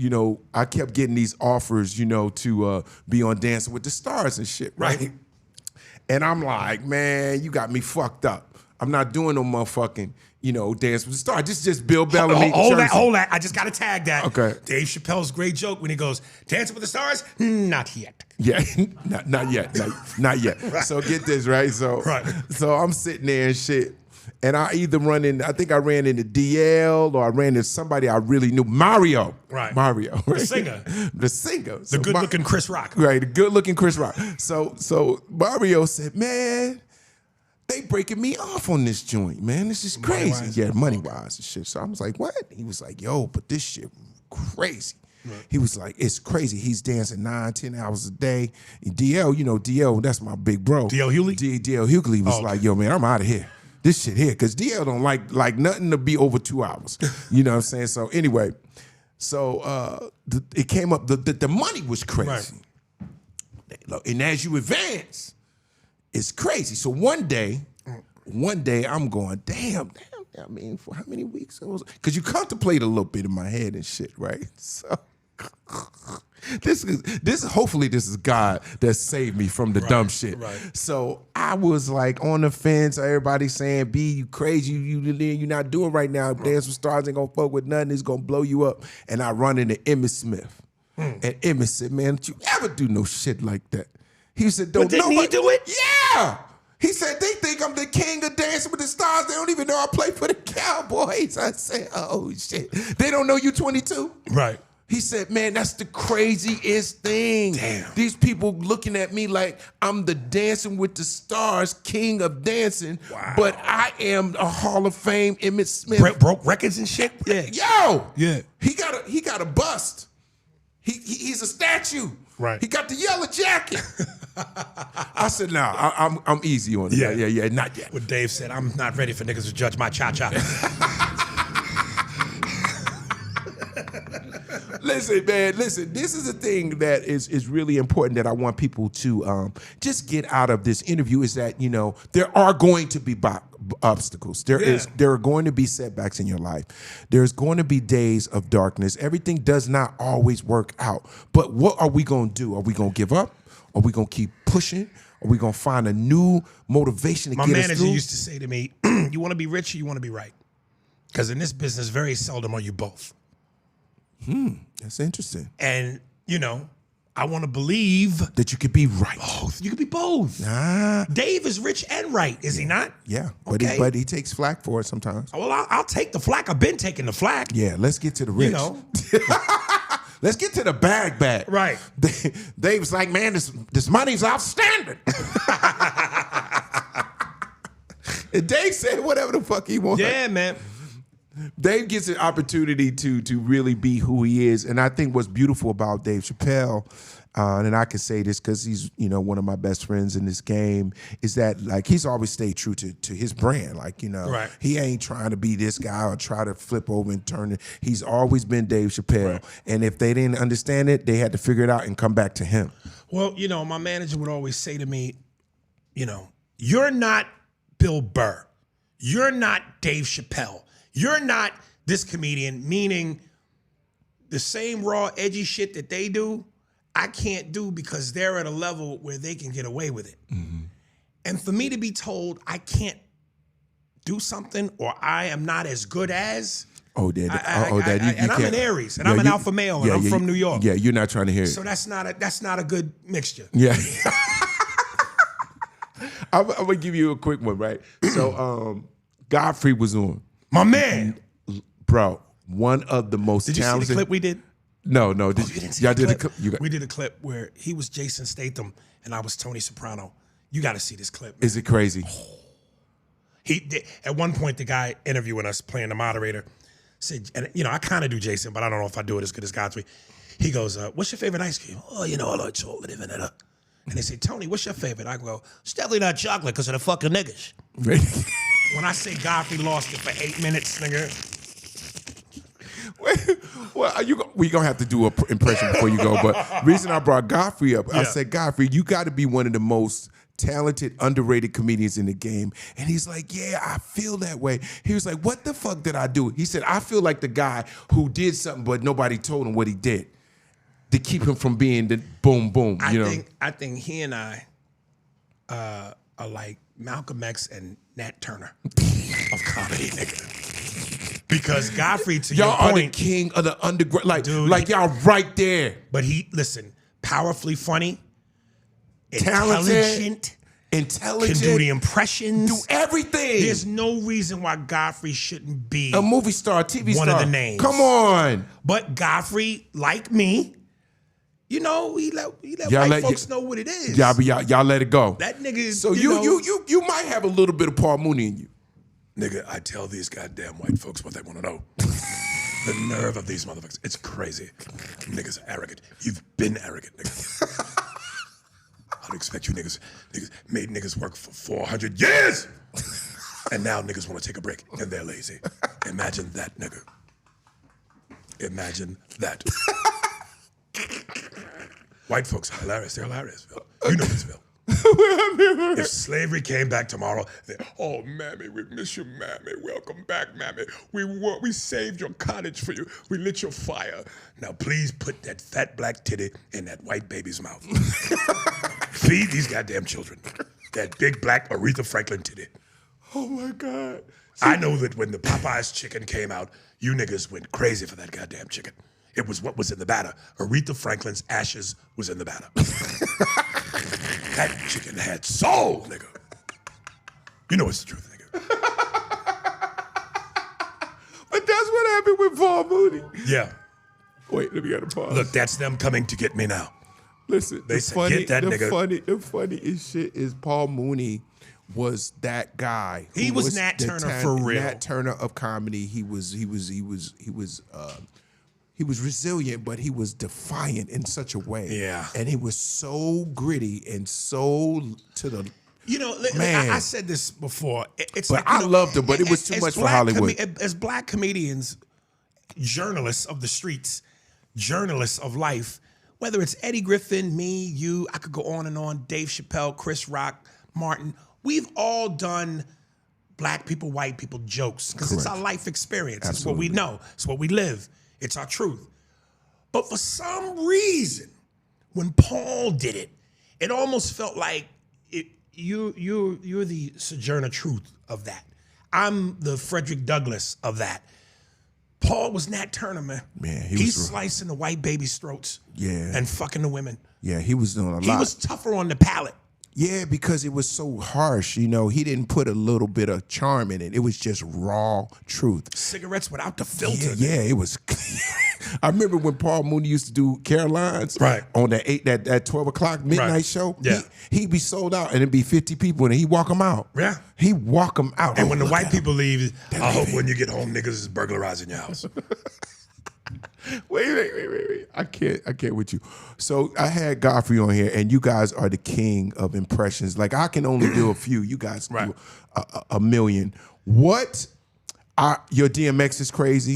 I kept getting these offers, to be on Dancing with the Stars and shit, right? And I'm like, man, you got me fucked up. I'm not doing no motherfucking, Dance with the Stars. This is just Bill Bellamy. Hold that. I just got to tag that. Okay. Dave Chappelle's great joke when he goes, Dancing with the Stars? Not yet. Yeah, not yet. Not yet. Right. So get this, right? So I'm sitting there and shit. And I either I think I ran into DL or I ran into somebody I really knew. Mario. Right. Mario. Right? The singer. The singer. The good-looking Chris Rock. Right, the good-looking Chris Rock. So Mario said, man, they breaking me off on this joint, man. This is crazy. Money-wise. Money-wise and shit. So I was like, what? He was like, yo, but this shit crazy. Right. He was like, it's crazy. He's dancing 9-10 hours a day. And DL, that's my big bro. DL Hughley? DL Hughley was like, yo, man, I'm out of here. This shit here, because DL don't like nothing to be over 2 hours. You know what I'm saying? So anyway, it came up, the money was crazy. Right. And as you advance, it's crazy. So one day I'm going, damn, I mean, for how many weeks? Because you contemplate a little bit in my head and shit, right? So hopefully this is God that saved me from the dumb shit. Right. So I was like on the fence. Everybody saying, B, you crazy, you're not doing right now. Dance with Stars ain't gonna fuck with nothing, it's gonna blow you up. And I run into Emmett Smith. And Emmett said, man, don't you ever do no shit like that. He said, don't nobody he do it? Yeah. He said, they think I'm the king of Dancing with the Stars. They don't even know I play for the Cowboys. I said, oh shit. They don't know you 22? Right. He said, man, that's the craziest thing. Damn. These people looking at me like I'm the Dancing with the Stars king of dancing, but I am a Hall of Fame Emmett Smith. Broke records and shit? Yeah. Yo! Yeah. He got a bust. He's a statue. Right. He got the yellow jacket. I said, nah, I'm easy on it. Yeah, not yet. What Dave said, I'm not ready for niggas to judge my cha-cha. Listen, man, this is a thing that is really important that I want people to just get out of this interview is that, there are going to be obstacles. There are going to be setbacks in your life. There's going to be days of darkness. Everything does not always work out. But what are we going to do? Are we going to give up? Are we going to keep pushing? Are we going to find a new motivation to get us through? My manager used to say to me, you want to be rich or you want to be right? Because in this business, very seldom are you both. That's interesting. And, I want to believe that you could be right. Both. You could be both. Nah. Dave is rich and right, is he not? Yeah, but he takes flack for it sometimes. Well, I'll take the flack. I've been taking the flack. Yeah, let's get to the rich. Let's get to the bag. Right. Dave's like, man, this money's outstanding. And Dave said whatever the fuck he wants. Yeah, man. Dave gets an opportunity to really be who he is. And I think what's beautiful about Dave Chappelle, and I can say this because he's, one of my best friends in this game, is that like he's always stayed true to his brand. Like, right. He ain't trying to be this guy or try to flip over and turn it. He's always been Dave Chappelle. Right. And if they didn't understand it, they had to figure it out and come back to him. Well, my manager would always say to me, you're not Bill Burr. You're not Dave Chappelle. You're not this comedian, meaning the same raw, edgy shit that they do, I can't do because they're at a level where they can get away with it. Mm-hmm. And for me to be told I can't do something or I am not as good as, I'm an Aries, and I'm an alpha male, and I'm from New York. Yeah, you're not trying to hear it. So that's not a good mixture. Yeah. I'm gonna give you a quick one, right? So Godfrey was on. My man. Bro, one of the most talented. Did you see the clip we did? No. You didn't see the clip? We did a clip where he was Jason Statham and I was Tony Soprano. You got to see this clip, man. Is it crazy? At one point, the guy interviewing us, playing the moderator, said, and I kind of do Jason, but I don't know if I do it as good as Godfrey. He goes, what's your favorite ice cream? Oh, I like chocolate and vanilla. And they say, Tony, what's your favorite? I go, it's definitely not chocolate because of the fucking niggas. When I say Godfrey lost it for 8 minutes, nigga. Well, we gonna have to do an impression before you go. But reason I brought Godfrey up, I said, Godfrey, you got to be one of the most talented, underrated comedians in the game. And he's like, yeah, I feel that way. He was like, what the fuck did I do? He said, I feel like the guy who did something, but nobody told him what he did to keep him from being the boom, boom. I think he and I are like Malcolm X and Nat Turner of comedy, nigga. Because Godfrey, to y'all your are point, the king of the underground. Like, dude, like y'all right there. But listen, powerfully funny, Talented, intelligent, can do the impressions, do everything. There's no reason why Godfrey shouldn't be a movie star, TV one star. of the names. Come on. But Godfrey, like me, you know, he let white folks know what it is. Y'all let it go. That nigga. So you might have a little bit of Paul Mooney in you. Nigga, I tell these goddamn white folks what they want to know. The nerve of these motherfuckers. It's crazy. Niggas are arrogant. You've been arrogant, nigga. I'd expect you niggas made niggas work for 400 years. And now niggas want to take a break and they're lazy. Imagine that, nigga. Imagine that. White folks are hilarious. They're hilarious, Phil. You know this, Phil. If slavery came back tomorrow, oh, mammy, we miss you, mammy. Welcome back, mammy. We saved your cottage for you. We lit your fire. Now, please put that fat black titty in that white baby's mouth. Feed these goddamn children. That big black Aretha Franklin titty. Oh, my God. I know that when the Popeyes chicken came out, you niggas went crazy for that goddamn chicken. It was what was in the batter. Aretha Franklin's ashes was in the batter. That chicken had soul, nigga. You know it's the truth, nigga. But that's what happened with Paul Mooney. Yeah. Wait, let me get a pause. Look, that's them coming to get me now. Listen, They said, get that nigga. The funniest shit is Paul Mooney was that guy. He was Nat Turner for real. Nat Turner of comedy. He was resilient, but he was defiant in such a way. Yeah. And he was so gritty and so to the. You know, man. I said this before. It's but like, I loved him, but it was too much for Hollywood. As black comedians, journalists of the streets, journalists of life, whether it's Eddie Griffin, me, you, I could go on and on, Dave Chappelle, Chris Rock, Martin, we've all done black people, white people jokes because it's our life experience. Absolutely. It's what we know. It's what we live. It's our truth. But for some reason, when Paul did it, it almost felt like you're the Sojourner Truth of that. I'm the Frederick Douglass of that. Paul was Nat Turner, man. Man, he's slicing the white babies' throats. Yeah. And fucking the women. Yeah, he was doing a lot. He was tougher on the palate. Yeah, because it was so harsh. You know, he didn't put a little bit of charm in it. It was just raw truth. Cigarettes without the filter. Yeah, it was. I remember when Paul Mooney used to do Caroline's on that 12 o'clock midnight show. Yeah. He'd be sold out and it'd be 50 people and he'd walk them out. Yeah. He'd walk them out. And when the white people leave, I hope when you get home, niggas is burglarizing your house. Wait. I can't with you. So I had Godfrey on here, and you guys are the king of impressions. Like, I can only do a few. You guys do a million. What your DMX is crazy.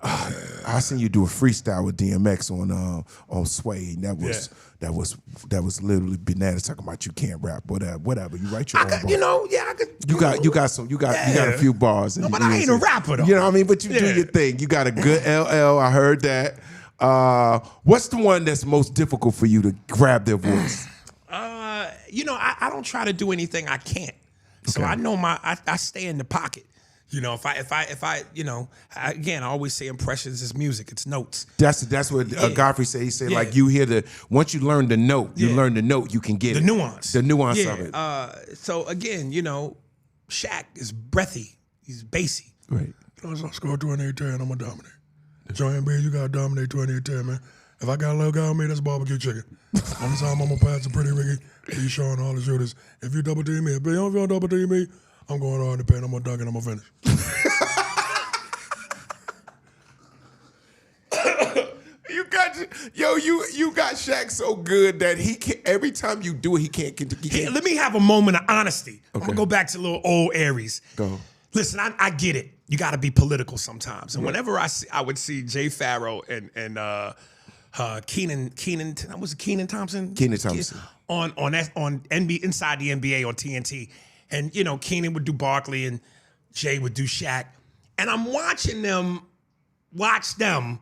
I seen you do a freestyle with DMX on Sway. That was literally bananas talking about you can't rap, whatever. You write your own bars. I could. You got a few bars. No, but I ain't a rapper though. You know what I mean? But you do your thing. You got a good LL. I heard that. What's the one that's most difficult for you to grab their voice? I don't try to do anything I can't. So I know I stay in the pocket. You know, if I, again, I always say impressions is music. It's notes. That's what Godfrey said. He said, like, you hear once you learn the note, you learn the note, you can get the nuance. The nuance of it. So again, Shaq is breathy. He's bassy. Right. I score 28-10, I'm going to dominate. Giant B, you got to dominate 28-10, man. If I got a little guy on me, that's barbecue chicken. Only time I'm going to pass a pretty Ricky, he's showing all the shooters. If you double team me, if you don't double team me, I'm going hard in the paint. I'm gonna dunk and I'm gonna finish. You got Shaq so good that he can't. Every time you do it, he can't. Let me have a moment of honesty. I'm gonna go back to little old Aries. Go. Listen, I get it. You got to be political sometimes. And whenever I would see Jay Farrow and Keenan was it Keenan Thompson? Keenan Thompson on NBA inside the NBA on TNT. And, Keenan would do Barkley and Jay would do Shaq. And I'm watching them watch them.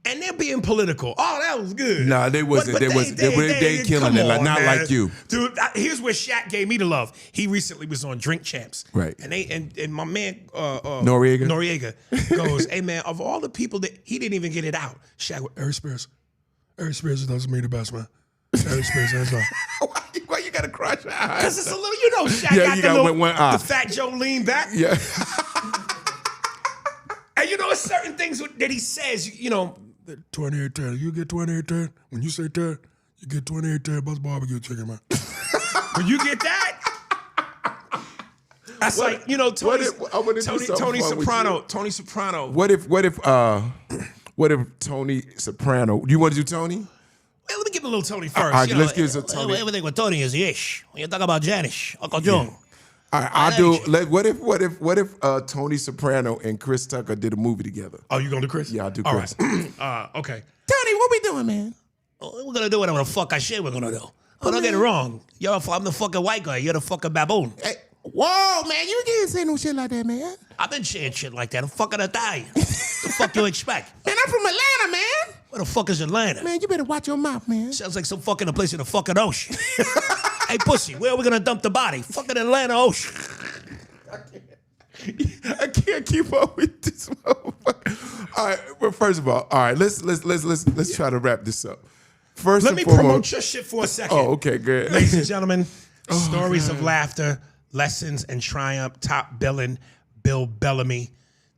and they're being political. Oh, that was good. Nah, they wasn't. They killing it. Like, not man. like you. Dude, here's where Shaq gave me the love. He recently was on Drink Champs. Right. And my man Noriega goes, hey man, of all the people that he didn't even get it out. Shaq, Aries Spears. Aries Spears doesn't mean the best, man. Aries Spears, that's not. Why you gotta cry your eyes? Because it's a little, you know, Shaq got one eye. the fat Joe lean back. Yeah. And you know, there's certain things that he says, you know, 2810. You get 2810. When you say 10, you get 2810. Bust barbecue chicken, man. When you get that, that's like, you know, Tony Soprano. Tony Soprano. What if Tony Soprano? Do you want to do Tony? Well, let me give him a little Tony first. All right, let's give it to Tony. Everything with Tony is ish. When you talk about Janish, Uncle John. All right, I'll do. What if Tony Soprano and Chris Tucker did a movie together? Oh, you going to Chris? Yeah, I'll do All Chris. right. Okay. Tony, what we doing, man? We're gonna do whatever the fuck I say we're gonna do. But don't get it wrong. I'm the fucking white guy. You're the fucking baboon. Hey, whoa, man, you can't say no shit like that, man. I've been saying shit like that. I'm fucking Italian. The fuck you expect? Man, I'm from Atlanta, man. Where the fuck is Atlanta? Man, you better watch your mouth, man. Sounds like some fucking place in the fucking ocean. Hey, pussy, where are we gonna dump the body? Fucking Atlanta Ocean. I can't keep up with this motherfucker. All right, well, first of all right, let's try to wrap this up. First, let me promote your shit for a second. Oh, okay, good. Ladies and gentlemen, stories of laughter, lessons and triumph. Top Billin, Bill Bellamy.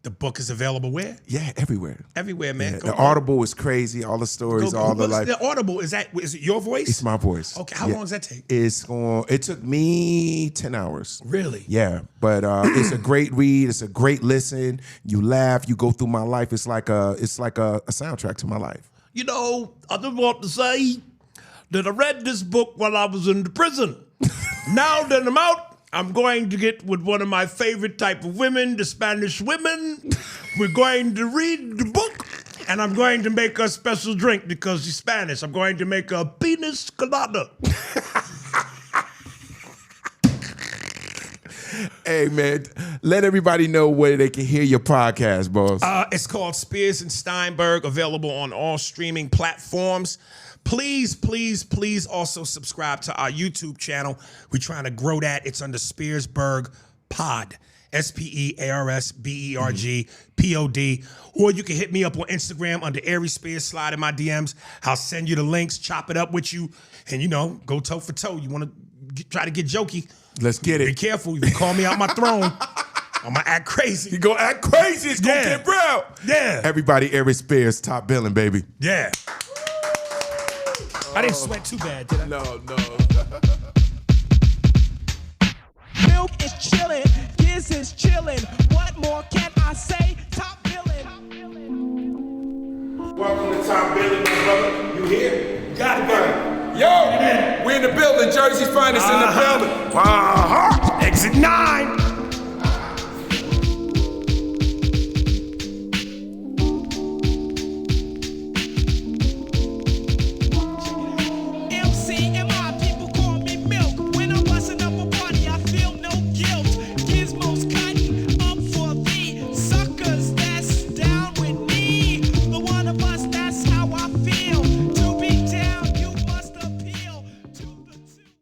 The book is available where? Yeah, everywhere. Everywhere, man. Yeah, the Audible is crazy. All the stories, all the like. The Audible is it your voice? It's my voice. Okay, how long does that take? It took me 10 hours. Really? Yeah, but it's a great read. It's a great listen. You laugh. You go through my life. It's like a soundtrack to my life. You know, I just want to say that I read this book while I was in the prison. Now that I'm out, I'm going to get with one of my favorite type of women, the Spanish women. We're going to read the book, and I'm going to make a special drink because she's Spanish. I'm going to make a penis colada. Hey, man, let everybody know where they can hear your podcast, boss. It's called Spears and Steinberg, available on all streaming platforms. Please, please, please also subscribe to our YouTube channel. We're trying to grow that. It's under Spearsberg Pod. SPEARSBERG POD. Or you can hit me up on Instagram under Aries Spears. Slide in my DMs. I'll send you the links, chop it up with you, and, you know, go toe for toe. You want to try to get jokey? Let's get it. Be careful. You call me out my throne, I'm going to act crazy. You going to act crazy. It's going to get real. Yeah. Everybody, Aries Spears, top billing, baby. Yeah. I didn't sweat too bad, did I? No. Milk is chillin', Giz is chillin'. What more can I say? Top billing. Welcome to Top Billing, my brother. You here? Got it, baby. Yo, we in the building. Jersey's finest in the building. Exit 9.